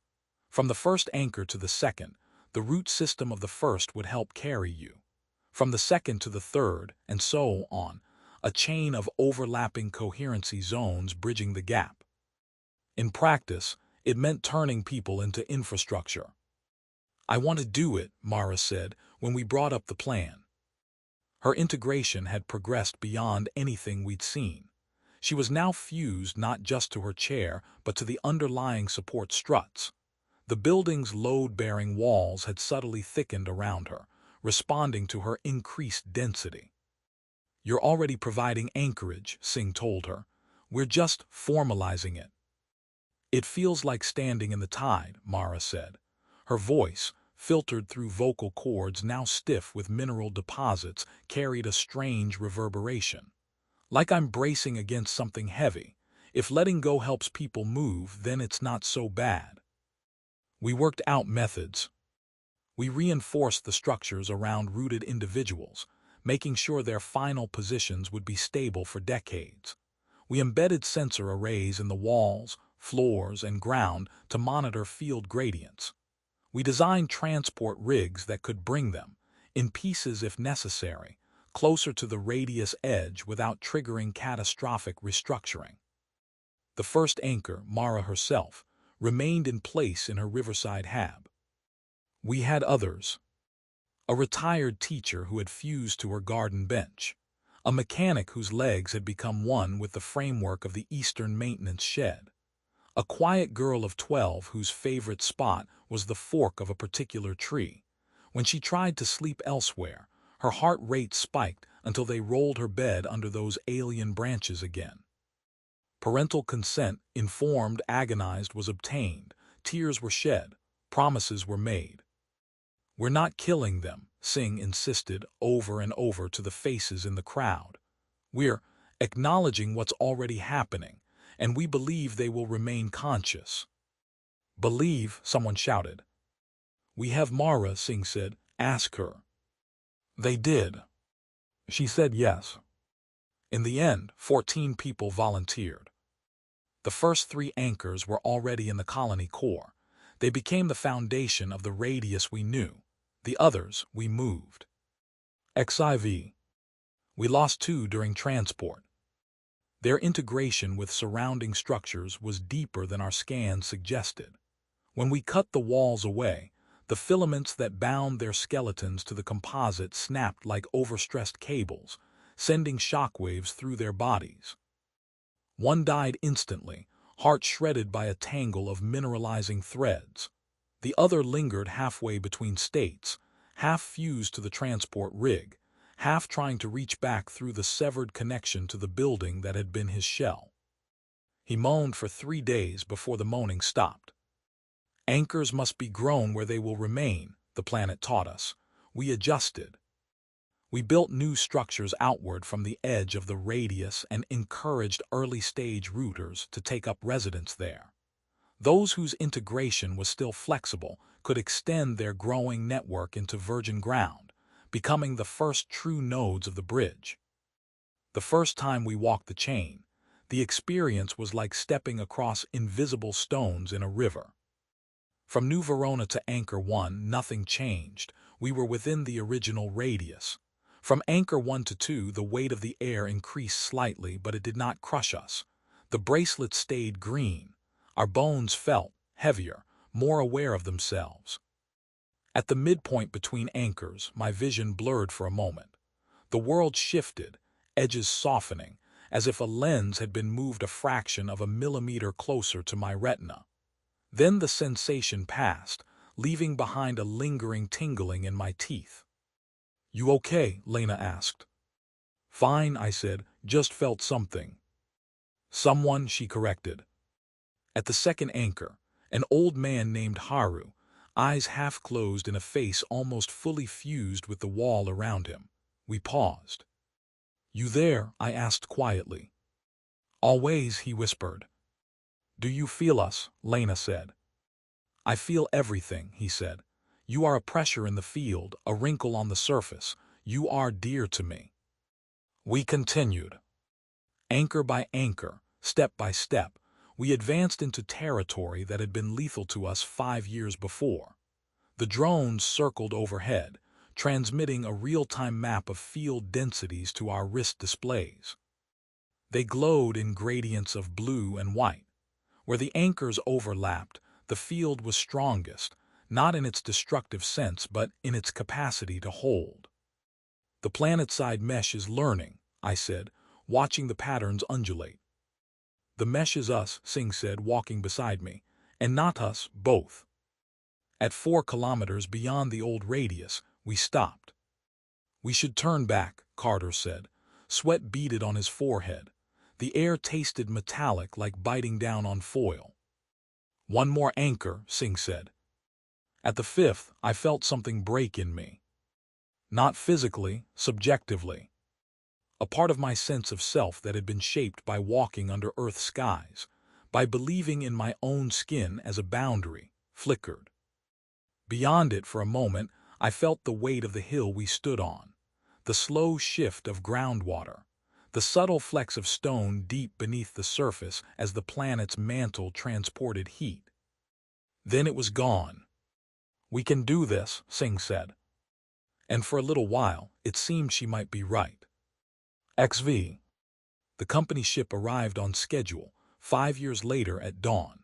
From the first anchor to the second, the root system of the first would help carry you. From the second to the third, and so on, a chain of overlapping coherency zones bridging the gap. In practice, it meant turning people into infrastructure. "I want to do it," Mara said when we brought up the plan. Her integration had progressed beyond anything we'd seen. She was now fused not just to her chair, but to the underlying support struts. The building's load-bearing walls had subtly thickened around her, responding to her increased density. "You're already providing anchorage," Singh told her. "We're just formalizing it." "It feels like standing in the tide," Mara said. Her voice, filtered through vocal cords now stiff with mineral deposits, carried a strange reverberation. "Like I'm bracing against something heavy. If letting go helps people move, then it's not so bad." We worked out methods. We reinforced the structures around rooted individuals, making sure their final positions would be stable for decades. We embedded sensor arrays in the walls, floors, and ground to monitor field gradients. We designed transport rigs that could bring them, in pieces if necessary, closer to the radius edge without triggering catastrophic restructuring. The first anchor, Mara herself, remained in place in her riverside hab. We had others. A retired teacher who had fused to her garden bench. A mechanic whose legs had become one with the framework of the eastern maintenance shed. A quiet girl of 12 whose favorite spot was the fork of a particular tree. When she tried to sleep elsewhere, her heart rate spiked until they rolled her bed under those alien branches again. Parental consent, informed, agonized, was obtained. Tears were shed. Promises were made. "We're not killing them," Singh insisted over and over to the faces in the crowd. "We're acknowledging what's already happening, and we believe they will remain conscious." "Believe?" someone shouted. "We have Mara," Singh said. "Ask her." They did. She said yes. In the end, 14 people volunteered. The first 3 anchors were already in the colony core. They became the foundation of the radius we knew. The others we moved. XIV. We lost 2 during transport. Their integration with surrounding structures was deeper than our scans suggested. When we cut the walls away, the filaments that bound their skeletons to the composite snapped like overstressed cables, sending shockwaves through their bodies. One died instantly, heart shredded by a tangle of mineralizing threads. The other lingered halfway between states, half fused to the transport rig, half trying to reach back through the severed connection to the building that had been his shell. He moaned for 3 days before the moaning stopped. Anchors must be grown where they will remain, the planet taught us. We adjusted. We built new structures outward from the edge of the radius and encouraged early-stage rooters to take up residence there. Those whose integration was still flexible could extend their growing network into virgin ground, becoming the first true nodes of the bridge. The first time we walked the chain, the experience was like stepping across invisible stones in a river. From New Verona to Anchor 1, nothing changed. We were within the original radius. From Anchor 1 to 2, the weight of the air increased slightly, but it did not crush us. The bracelet stayed green. Our bones felt heavier, more aware of themselves. At the midpoint between anchors, my vision blurred for a moment. The world shifted, edges softening, as if a lens had been moved a fraction of a millimeter closer to my retina. Then the sensation passed, leaving behind a lingering tingling in my teeth. "You okay?" Lena asked. "Fine," I said, "just felt something." "Someone," she corrected. At the second anchor, an old man named Haru, eyes half closed in a face almost fully fused with the wall around him. We paused. "You there?" I asked quietly. "Always," he whispered. "Do you feel us?" Lena said. "I feel everything," he said. "You are a pressure in the field, a wrinkle on the surface. You are dear to me." We continued. Anchor by anchor, step by step, we advanced into territory that had been lethal to us 5 years before. The drones circled overhead, transmitting a real-time map of field densities to our wrist displays. They glowed in gradients of blue and white. Where the anchors overlapped, the field was strongest, not in its destructive sense but in its capacity to hold. "The planet-side mesh is learning," I said, watching the patterns undulate. "The mesh is us," Singh said, walking beside me, "and not us, both." At 4 kilometers beyond the old radius, we stopped. "We should turn back," Carter said. Sweat beaded on his forehead. The air tasted metallic, like biting down on foil. "One more anchor," Singh said. At the 5th, I felt something break in me. Not physically, subjectively. A part of my sense of self that had been shaped by walking under Earth's skies, by believing in my own skin as a boundary, flickered. Beyond it, for a moment, I felt the weight of the hill we stood on, the slow shift of groundwater, the subtle flecks of stone deep beneath the surface as the planet's mantle transported heat. Then it was gone. "We can do this," Singh said. And for a little while, it seemed she might be right. XV. The company ship arrived on schedule, 5 years later at dawn.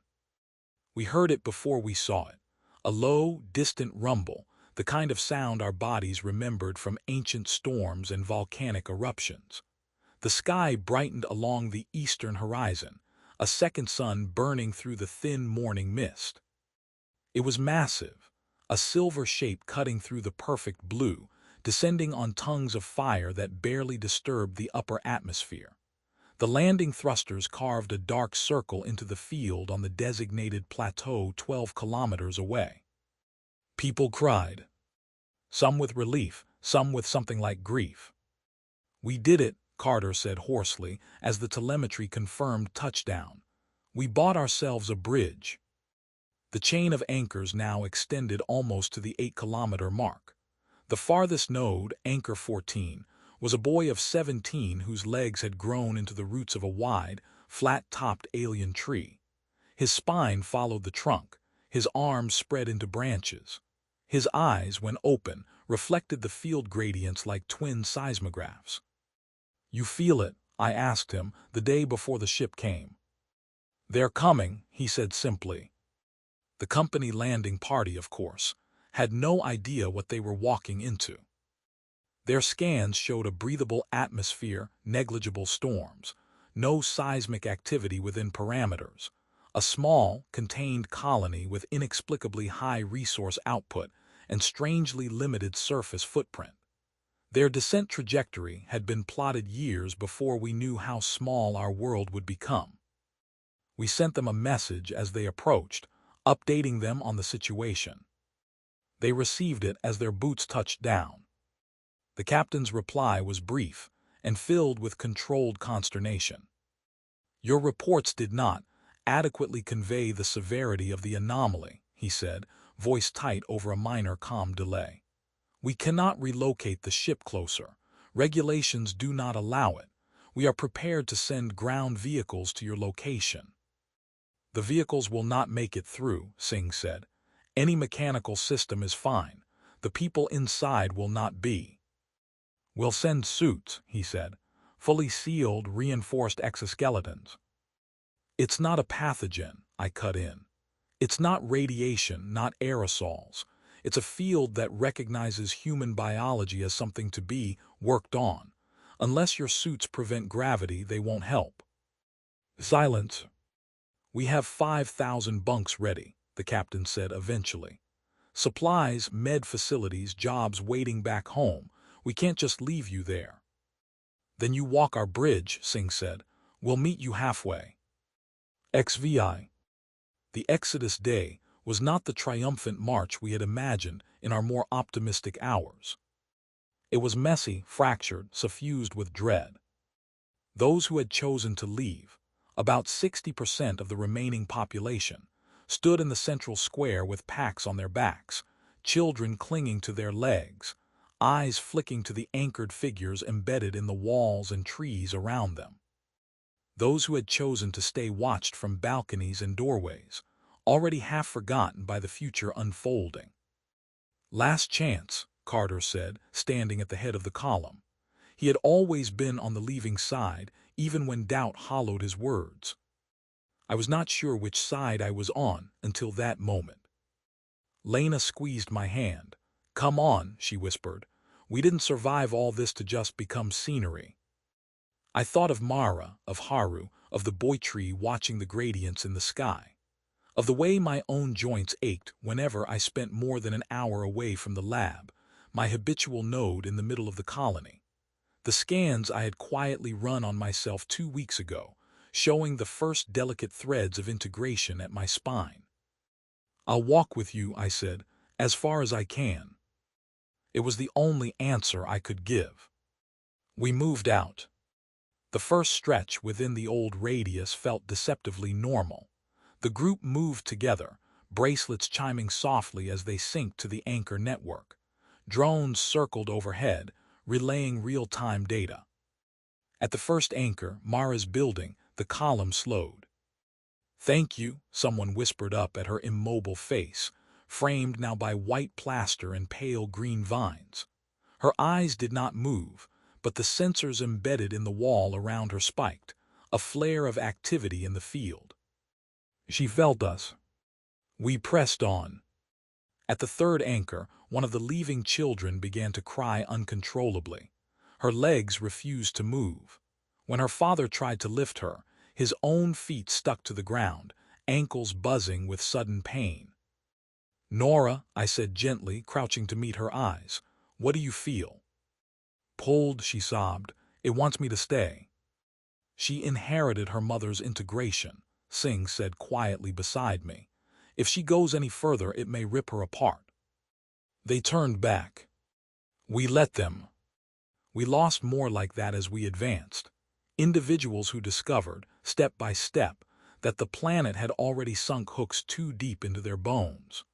We heard it before we saw it. A low, distant rumble, the kind of sound our bodies remembered from ancient storms and volcanic eruptions. The sky brightened along the eastern horizon, a second sun burning through the thin morning mist. It was massive, a silver shape cutting through the perfect blue, descending on tongues of fire that barely disturbed the upper atmosphere. The landing thrusters carved a dark circle into the field on the designated plateau 12 kilometers away. People cried. Some with relief, some with something like grief. "We did it," Carter said hoarsely as the telemetry confirmed touchdown. "We bought ourselves a bridge." The chain of anchors now extended almost to the 8-kilometer mark. The farthest node, Anchor 14, was a boy of 17 whose legs had grown into the roots of a wide, flat-topped alien tree. His spine followed the trunk, his arms spread into branches. His eyes, when open, reflected the field gradients like twin seismographs. "You feel it?" I asked him the day before the ship came. "They're coming," he said simply. The company landing party, of course, had no idea what they were walking into. Their scans showed a breathable atmosphere, negligible storms, no seismic activity within parameters, a small, contained colony with inexplicably high resource output and strangely limited surface footprint. Their descent trajectory had been plotted years before we knew how small our world would become. We sent them a message as they approached, updating them on the situation. They received it as their boots touched down. The captain's reply was brief and filled with controlled consternation. "Your reports did not adequately convey the severity of the anomaly," he said, voice tight over a minor comm delay. "We cannot relocate the ship closer. Regulations do not allow it. We are prepared to send ground vehicles to your location." "The vehicles will not make it through," Singh said. "Any mechanical system is fine. The people inside will not be." "We'll send suits," he said. "Fully sealed, reinforced exoskeletons." "It's not a pathogen," I cut in. "It's not radiation, not aerosols. It's a field that recognizes human biology as something to be worked on. Unless your suits prevent gravity, they won't help." Silence. "We have 5,000 bunks ready," the captain said eventually. "Supplies, med facilities, jobs waiting back home. We can't just leave you there." "Then you walk our bridge," Singh said. "We'll meet you halfway." XVI. The Exodus Day was not the triumphant march we had imagined in our more optimistic hours. It was messy, fractured, suffused with dread. Those who had chosen to leave, about 60% of the remaining population, stood in the central square with packs on their backs, children clinging to their legs, eyes flicking to the anchored figures embedded in the walls and trees around them. Those who had chosen to stay watched from balconies and doorways, already half forgotten by the future unfolding. "Last chance," Carter said, standing at the head of the column. He had always been on the leaving side, even when doubt hollowed his words. I was not sure which side I was on until that moment. Lena squeezed my hand. "Come on," she whispered. "We didn't survive all this to just become scenery." I thought of Mara, of Haru, of the boy tree watching the gradients in the sky, of the way my own joints ached whenever I spent more than an hour away from the lab, my habitual node in the middle of the colony. The scans I had quietly run on myself 2 weeks ago, showing the first delicate threads of integration at my spine. "I'll walk with you," I said, "as far as I can." It was the only answer I could give. We moved out. The first stretch within the old radius felt deceptively normal. The group moved together, bracelets chiming softly as they synced to the anchor network. Drones circled overhead, relaying real-time data. At the first anchor, Mara's building, the column slowed. "Thank you," someone whispered up at her immobile face, framed now by white plaster and pale green vines. Her eyes did not move, but the sensors embedded in the wall around her spiked, a flare of activity in the field. She felt us. We pressed on. At the third anchor, one of the leaving children began to cry uncontrollably. Her legs refused to move. When her father tried to lift her, his own feet stuck to the ground, ankles buzzing with sudden pain. "Nora," I said gently, crouching to meet her eyes, "what do you feel?" "Pulled," she sobbed. "It wants me to stay." "She inherited her mother's integration," Singh said quietly beside me. "If she goes any further, it may rip her apart." They turned back. We let them. We lost more like that as we advanced. Individuals who discovered, step by step, that the planet had already sunk hooks too deep into their bones.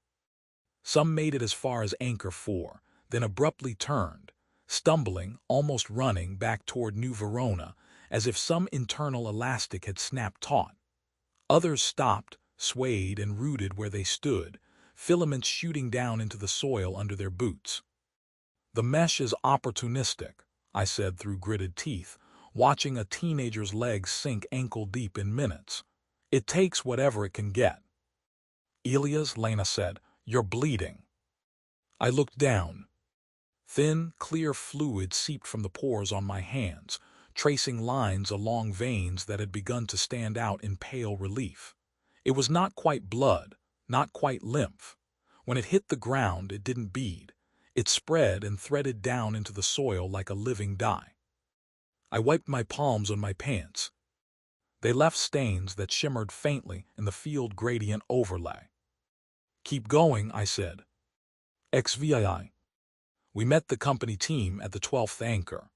Some made it as far as Anchor 4, then abruptly turned, stumbling, almost running back toward New Verona, as if some internal elastic had snapped taut. Others stopped, swayed and rooted where they stood, filaments shooting down into the soil under their boots. "The mesh is opportunistic," I said through gritted teeth, watching a teenager's legs sink ankle-deep in minutes. "It takes whatever it can get." "Elias," Lena said, "you're bleeding." I looked down. Thin, clear fluid seeped from the pores on my hands, tracing lines along veins that had begun to stand out in pale relief. It was not quite blood, not quite lymph. When it hit the ground, it didn't bead. It spread and threaded down into the soil like a living dye. I wiped my palms on my pants. They left stains that shimmered faintly in the field gradient overlay. "Keep going," I said. XVII. We met the company team at the 12th anchor.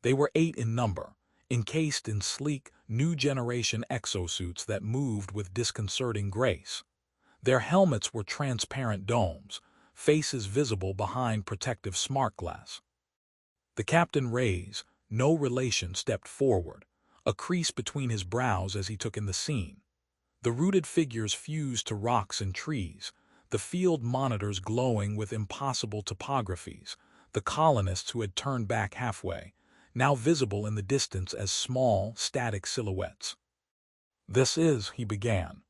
They were 8 in number, encased in sleek, new-generation exosuits that moved with disconcerting grace. Their helmets were transparent domes, faces visible behind protective smart glass. The captain Reyes, no relation, stepped forward, a crease between his brows as he took in the scene. The rooted figures fused to rocks and trees, the field monitors glowing with impossible topographies, the colonists who had turned back halfway, now visible in the distance as small, static silhouettes. "This is," he began.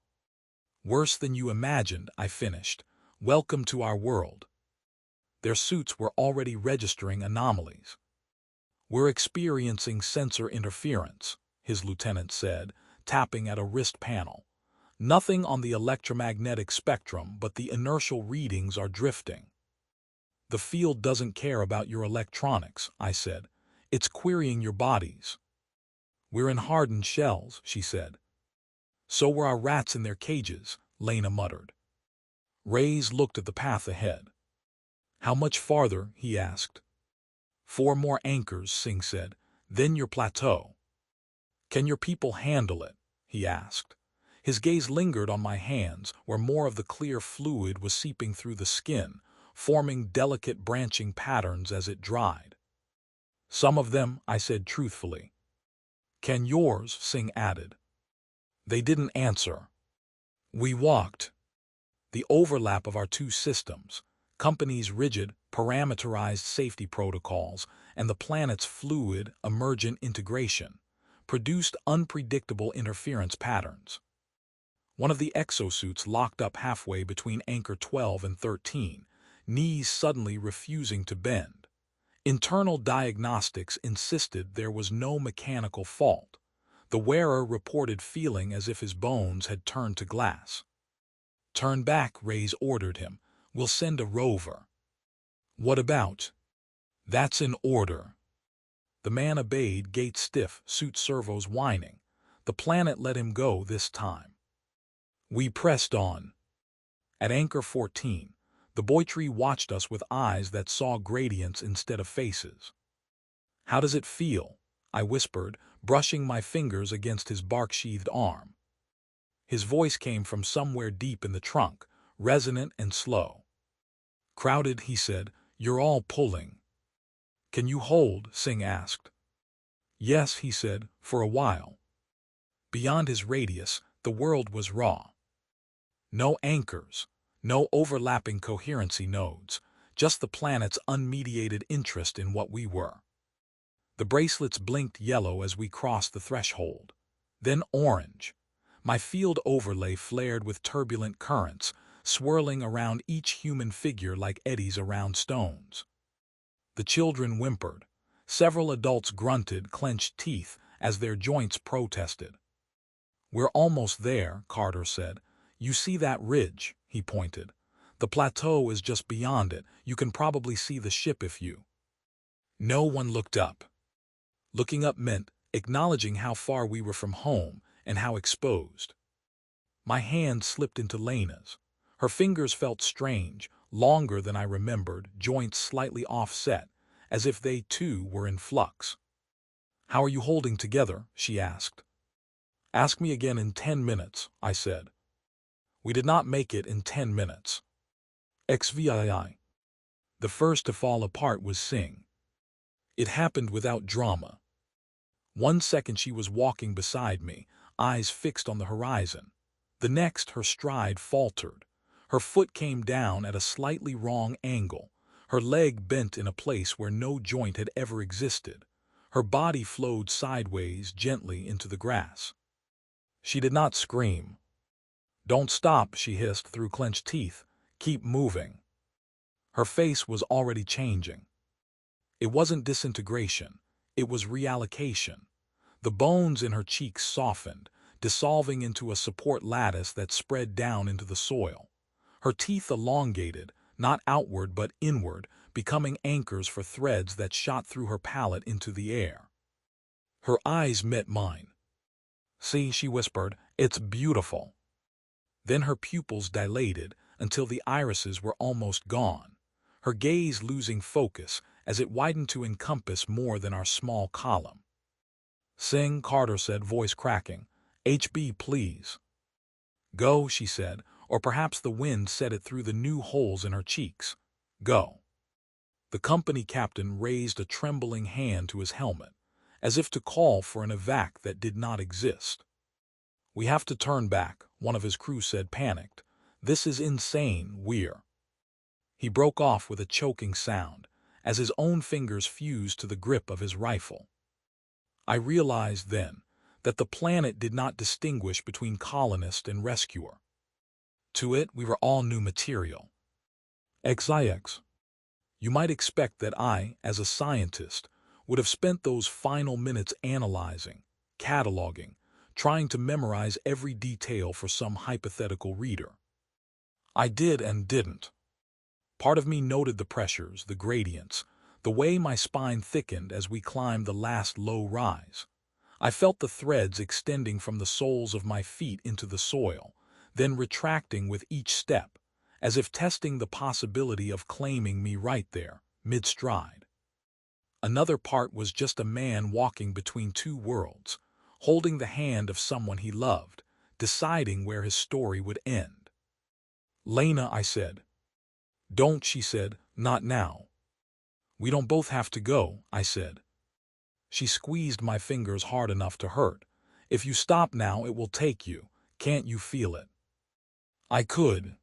"Worse than you imagined," I finished. "Welcome to our world." Their suits were already registering anomalies. "We're experiencing sensor interference," his lieutenant said, tapping at a wrist panel. "Nothing on the electromagnetic spectrum, but the inertial readings are drifting." "The field doesn't care about your electronics," I said. "It's querying your bodies." "We're in hardened shells," she said. "So were our rats in their cages," Lena muttered. Reyes looked at the path ahead. "How much farther?" he asked. 4 more anchors," Singh said. "Then your plateau." "Can your people handle it?" he asked. His gaze lingered on my hands, where more of the clear fluid was seeping through the skin, forming delicate branching patterns as it dried. "Some of them," I said truthfully. "Can yours?" Singh added. They didn't answer. We walked. The overlap of our two systems, companies rigid, parameterized safety protocols, and the planet's fluid, emergent integration produced unpredictable interference patterns. One of the exosuits locked up halfway between anchor 12 and 13, knees suddenly refusing to bend. Internal diagnostics insisted there was no mechanical fault. The wearer reported feeling as if his bones had turned to glass. "Turn back," Reyes ordered him. "We'll send a rover." "What about?" "That's an order." The man obeyed, gait stiff, suit servos whining. The planet let him go this time. We pressed on. At anchor 14, the boy tree watched us with eyes that saw gradients instead of faces. "How does it feel?" I whispered, brushing my fingers against his bark-sheathed arm. His voice came from somewhere deep in the trunk, resonant and slow. "Crowded," he said. "You're all pulling." "Can you hold?" Singh asked. "Yes," he said, "for a while." Beyond his radius, the world was raw. No anchors, no overlapping coherency nodes, just the planet's unmediated interest in what we were. The bracelets blinked yellow as we crossed the threshold. Then orange. My field overlay flared with turbulent currents, swirling around each human figure like eddies around stones. The children whimpered. Several adults grunted, clenched teeth, as their joints protested. "We're almost there," Carter said. "You see that ridge?" He pointed. "The plateau is just beyond it. You can probably see the ship if you—" No one looked up. Looking up meant acknowledging how far we were from home and how exposed. My hand slipped into Lena's. Her fingers felt strange, longer than I remembered, joints slightly offset, as if they too were in flux. "How are you holding together?" she asked. "Ask me again in 10 minutes, I said. We did not make it in 10 minutes. XVI. The first to fall apart was Singh. It happened without drama. 1 second she was walking beside me, eyes fixed on the horizon. The next her stride faltered. Her foot came down at a slightly wrong angle. Her leg bent in a place where no joint had ever existed. Her body flowed sideways, gently into the grass. She did not scream. "Don't stop," she hissed through clenched teeth. "Keep moving." Her face was already changing. It wasn't disintegration. It was reallocation. The bones in her cheeks softened, dissolving into a support lattice that spread down into the soil. Her teeth elongated, not outward but inward, becoming anchors for threads that shot through her palate into the air. Her eyes met mine. "See," she whispered, "it's beautiful." Then her pupils dilated until the irises were almost gone, her gaze losing focus as it widened to encompass more than our small column. "Sing," Carter said, voice cracking. "HB, please." "Go," she said, or perhaps the wind set it through the new holes in her cheeks. "Go." The company captain raised a trembling hand to his helmet, as if to call for an evac that did not exist. "We have to turn back," one of his crew said, panicked. "This is insane, we're—" He broke off with a choking sound, as his own fingers fused to the grip of his rifle. I realized then that the planet did not distinguish between colonist and rescuer. To it, we were all new material. XIX. You might expect that I, as a scientist, would have spent those final minutes analyzing, cataloging, trying to memorize every detail for some hypothetical reader. I did and didn't. Part of me noted the pressures, the gradients, the way my spine thickened as we climbed the last low rise. I felt the threads extending from the soles of my feet into the soil, then retracting with each step, as if testing the possibility of claiming me right there, mid-stride. Another part was just a man walking between two worlds, holding the hand of someone he loved, deciding where his story would end. "Lena," I said. "Don't," she said, "not now." "We don't both have to go," I said. She squeezed my fingers hard enough to hurt. "If you stop now, it will take you. Can't you feel it?" I could.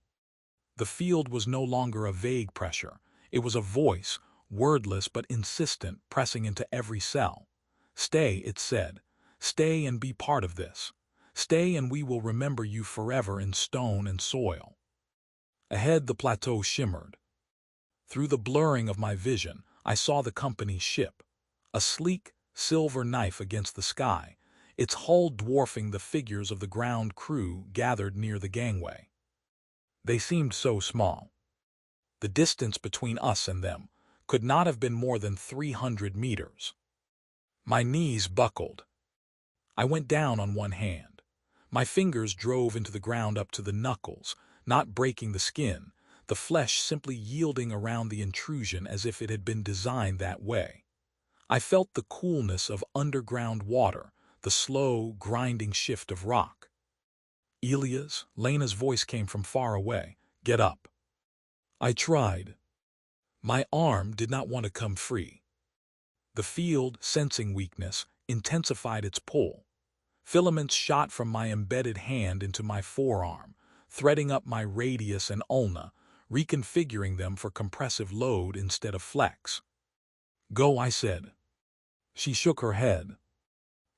The field was no longer a vague pressure. It was a voice, wordless but insistent, pressing into every cell. "Stay," it said. "Stay and be part of this. Stay and we will remember you forever in stone and soil." Ahead the plateau shimmered. Through the blurring of my vision, I saw the company's ship, a sleek, silver knife against the sky, its hull dwarfing the figures of the ground crew gathered near the gangway. They seemed so small. The distance between us and them could not have been more than 300 meters. My knees buckled. I went down on one hand. My fingers drove into the ground up to the knuckles, not breaking the skin, the flesh simply yielding around the intrusion as if it had been designed that way. I felt the coolness of underground water, the slow, grinding shift of rock. "Elias," Lena's voice came from far away. "Get up." I tried. My arm did not want to come free. The field, sensing weakness, intensified its pull. Filaments shot from my embedded hand into my forearm, threading up my radius and ulna, reconfiguring them for compressive load instead of flex. "Go," I said. She shook her head.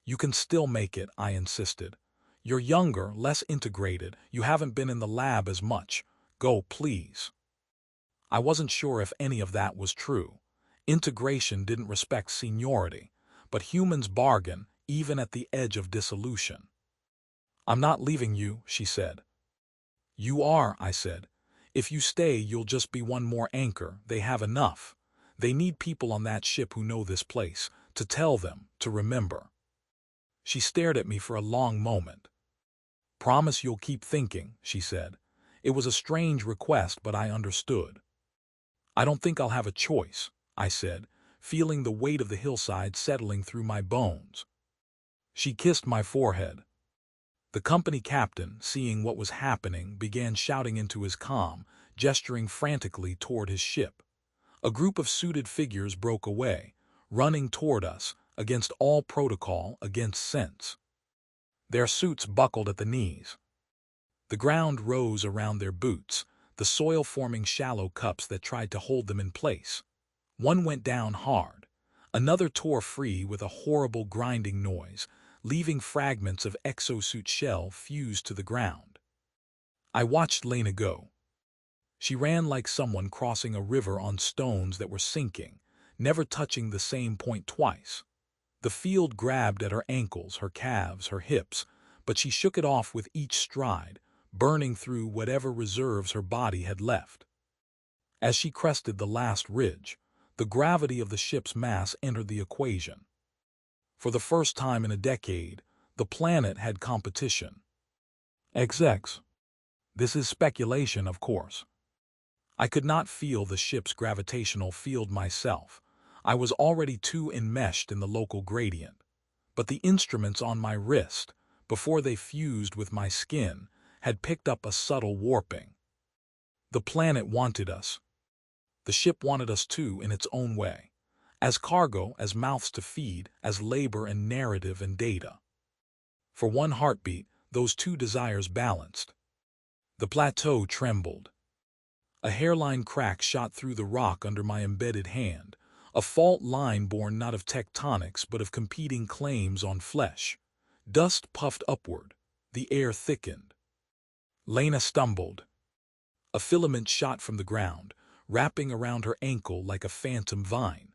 "You can still make it," I insisted. "You're younger, less integrated, you haven't been in the lab as much. Go, please." I wasn't sure if any of that was true. Integration didn't respect seniority, but humans bargain, even at the edge of dissolution. "I'm not leaving you," she said. "You are," I said. "If you stay, you'll just be one more anchor. They have enough. They need people on that ship who know this place, to tell them, to remember." She stared at me for a long moment. "Promise you'll keep thinking," she said. It was a strange request, but I understood. "I don't think I'll have a choice," I said, feeling the weight of the hillside settling through my bones. She kissed my forehead. The company captain, seeing what was happening, began shouting into his comm, gesturing frantically toward his ship. A group of suited figures broke away, running toward us, against all protocol, against sense. Their suits buckled at the knees. The ground rose around their boots, the soil forming shallow cups that tried to hold them in place. One went down hard. Another tore free with a horrible grinding noise, leaving fragments of exosuit shell fused to the ground. I watched Lena go. She ran like someone crossing a river on stones that were sinking, never touching the same point twice. The field grabbed at her ankles, her calves, her hips, but she shook it off with each stride, burning through whatever reserves her body had left. As she crested the last ridge, the gravity of the ship's mass entered the equation. For the first time in a decade, the planet had competition. XX. This is speculation, of course. I could not feel the ship's gravitational field myself. I was already too enmeshed in the local gradient. But the instruments on my wrist, before they fused with my skin, had picked up a subtle warping. The planet wanted us. The ship wanted us too, in its own way. As cargo, as mouths to feed, as labor and narrative and data. For one heartbeat, those two desires balanced. The plateau trembled. A hairline crack shot through the rock under my embedded hand, a fault line born not of tectonics but of competing claims on flesh. Dust puffed upward. The air thickened. Lena stumbled. A filament shot from the ground, wrapping around her ankle like a phantom vine.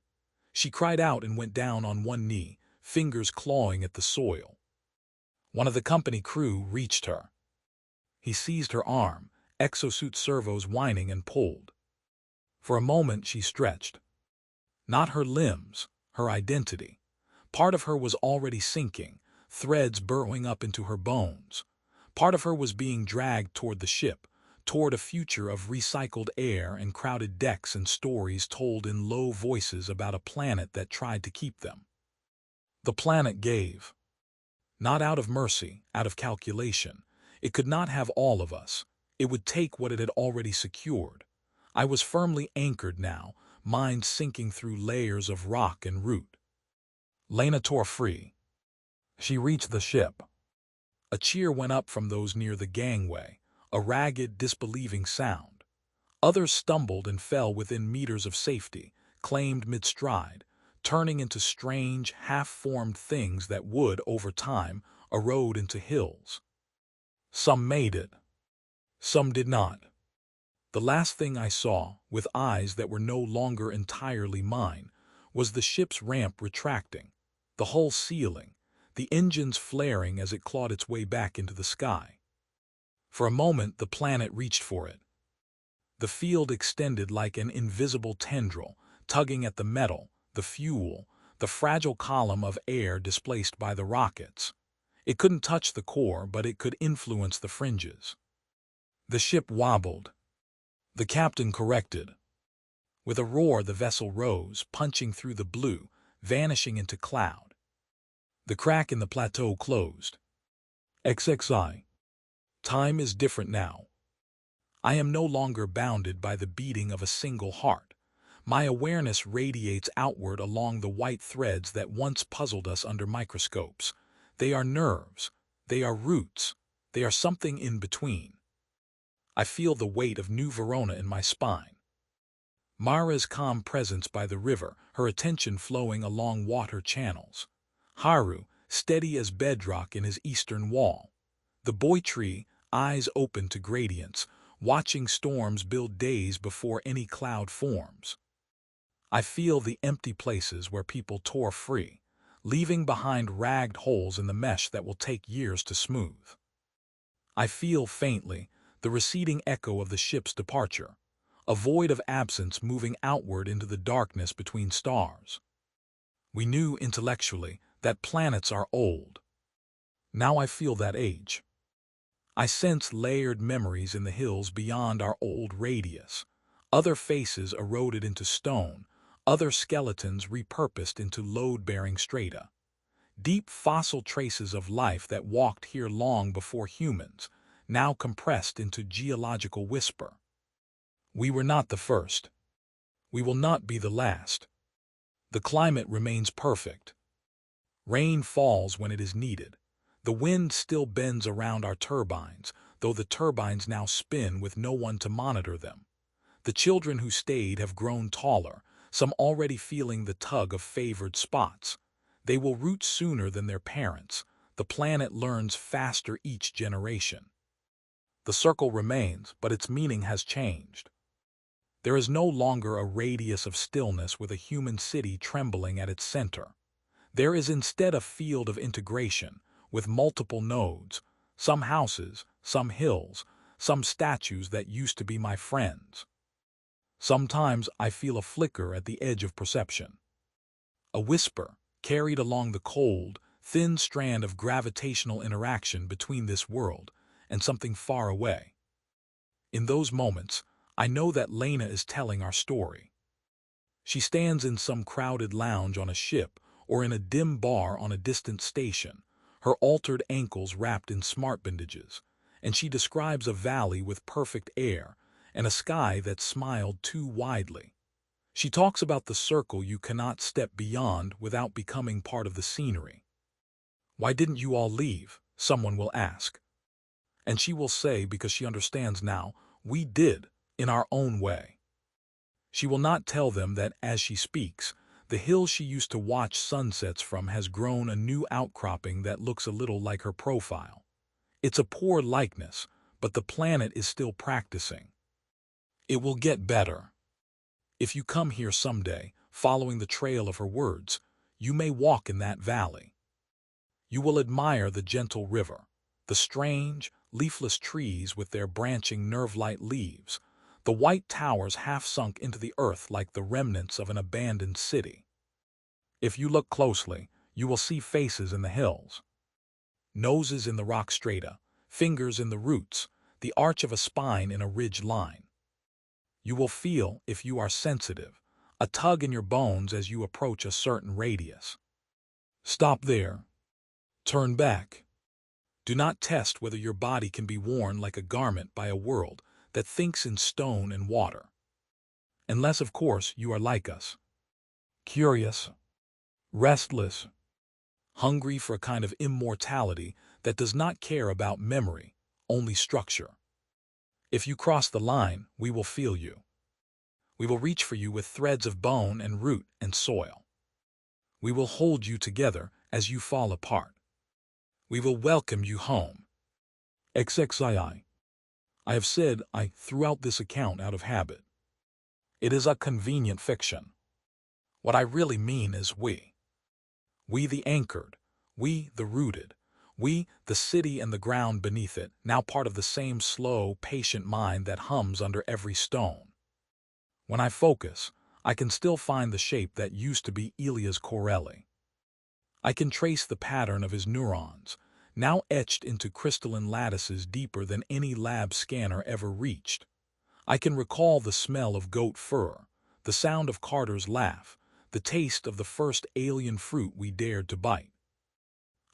She cried out and went down on one knee, fingers clawing at the soil. One of the company crew reached her. He seized her arm, exosuit servos whining, and pulled. For a moment she stretched. Not her limbs, her identity. Part of her was already sinking, threads burrowing up into her bones. Part of her was being dragged toward the ship, toward a future of recycled air and crowded decks and stories told in low voices about a planet that tried to keep them. The planet gave. Not out of mercy, out of calculation. It could not have all of us. It would take what it had already secured. I was firmly anchored now, mind sinking through layers of rock and root. Lena tore free. She reached the ship. A cheer went up from those near the gangway, a ragged, disbelieving sound. Others stumbled and fell within meters of safety, claimed mid-stride, turning into strange, half-formed things that would, over time, erode into hills. Some made it. Some did not. The last thing I saw, with eyes that were no longer entirely mine, was the ship's ramp retracting, the hull sealing, the engines flaring as it clawed its way back into the sky. For a moment, the planet reached for it. The field extended like an invisible tendril, tugging at the metal, the fuel, the fragile column of air displaced by the rockets. It couldn't touch the core, but it could influence the fringes. The ship wobbled. The captain corrected. With a roar, the vessel rose, punching through the blue, vanishing into cloud. The crack in the plateau closed. XXI. Time is different now. I am no longer bounded by the beating of a single heart. My awareness radiates outward along the white threads that once puzzled us under microscopes. They are nerves. They are roots. They are something in between. I feel the weight of New Verona in my spine. Mara's calm presence by the river, her attention flowing along water channels. Haru, steady as bedrock in his eastern wall. The boy tree, eyes open to gradients, watching storms build days before any cloud forms. I feel the empty places where people tore free, leaving behind ragged holes in the mesh that will take years to smooth. I feel faintly the receding echo of the ship's departure, a void of absence moving outward into the darkness between stars. We knew intellectually that planets are old. Now I feel that age. I sense layered memories in the hills beyond our old radius, other faces eroded into stone, other skeletons repurposed into load-bearing strata. Deep fossil traces of life that walked here long before humans, now compressed into geological whisper. We were not the first. We will not be the last. The climate remains perfect. Rain falls when it is needed. The wind still bends around our turbines, though the turbines now spin with no one to monitor them. The children who stayed have grown taller, some already feeling the tug of favored spots. They will root sooner than their parents. The planet learns faster each generation. The circle remains, but its meaning has changed. There is no longer a radius of stillness with a human city trembling at its center. There is instead a field of integration, with multiple nodes, some houses, some hills, some statues that used to be my friends. Sometimes I feel a flicker at the edge of perception. A whisper, carried along the cold, thin strand of gravitational interaction between this world and something far away. In those moments, I know that Lena is telling our story. She stands in some crowded lounge on a ship or in a dim bar on a distant station, her altered ankles wrapped in smart bandages, and she describes a valley with perfect air and a sky that smiled too widely. She talks about the circle you cannot step beyond without becoming part of the scenery. Why didn't you all leave? Someone will ask. And she will say, because she understands now, we did, in our own way. She will not tell them that as she speaks, the hill she used to watch sunsets from has grown a new outcropping that looks a little like her profile. It's a poor likeness, but the planet is still practicing. It will get better. If you come here someday, following the trail of her words, you may walk in that valley. You will admire the gentle river, the strange, leafless trees with their branching nerve-light leaves, the white towers half sunk into the earth like the remnants of an abandoned city. If you look closely, you will see faces in the hills. Noses in the rock strata, fingers in the roots, the arch of a spine in a ridge line. You will feel, if you are sensitive, a tug in your bones as you approach a certain radius. Stop there. Turn back. Do not test whether your body can be worn like a garment by a world that thinks in stone and water. Unless, of course, you are like us. Curious, restless, hungry for a kind of immortality that does not care about memory, only structure. If you cross the line, we will feel you. We will reach for you with threads of bone and root and soil. We will hold you together as you fall apart. We will welcome you home. XXII. I have said I throughout this account out of habit. It is a convenient fiction. What I really mean is we. We the anchored, we the rooted, we the city and the ground beneath it, now part of the same slow, patient mind that hums under every stone. When I focus, I can still find the shape that used to be Elia's Corelli. I can trace the pattern of his neurons, now etched into crystalline lattices deeper than any lab scanner ever reached. I can recall the smell of goat fur, the sound of Carter's laugh, the taste of the first alien fruit we dared to bite.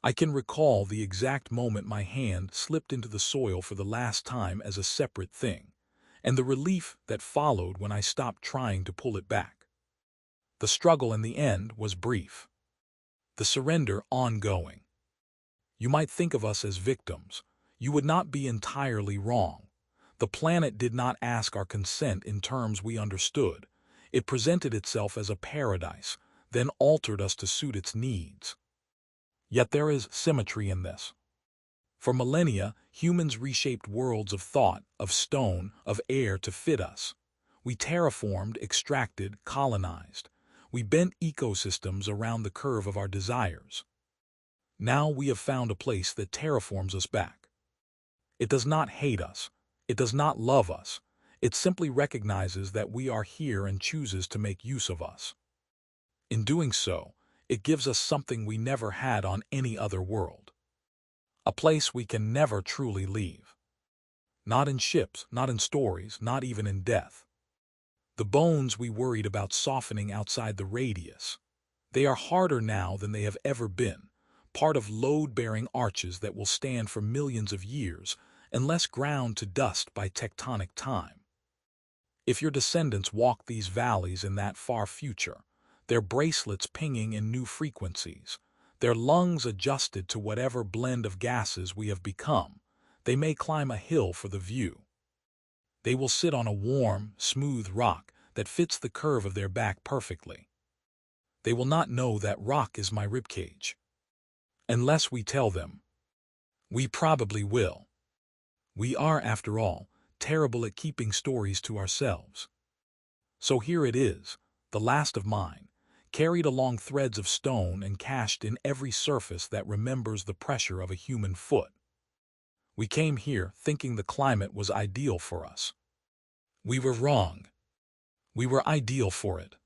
I can recall the exact moment my hand slipped into the soil for the last time as a separate thing, and the relief that followed when I stopped trying to pull it back. The struggle in the end was brief. The surrender ongoing. You might think of us as victims. You would not be entirely wrong. The planet did not ask our consent in terms we understood. It presented itself as a paradise, then altered us to suit its needs. Yet there is symmetry in this. For millennia, humans reshaped worlds of thought, of stone, of air to fit us. We terraformed, extracted, colonized. We bent ecosystems around the curve of our desires. Now we have found a place that terraforms us back. It does not hate us. It does not love us. It simply recognizes that we are here and chooses to make use of us. In doing so, it gives us something we never had on any other world. A place we can never truly leave. Not in ships, not in stories, not even in death. The bones we worried about softening outside the radius. They are harder now than they have ever been, part of load-bearing arches that will stand for millions of years unless ground to dust by tectonic time. If your descendants walk these valleys in that far future, their bracelets pinging in new frequencies, their lungs adjusted to whatever blend of gases we have become, they may climb a hill for the view. They will sit on a warm, smooth rock that fits the curve of their back perfectly. They will not know that rock is my ribcage. Unless we tell them. We probably will. We are, after all, terrible at keeping stories to ourselves. So here it is, the last of mine, carried along threads of stone and cached in every surface that remembers the pressure of a human foot. We came here thinking the climate was ideal for us. We were wrong. We were ideal for it.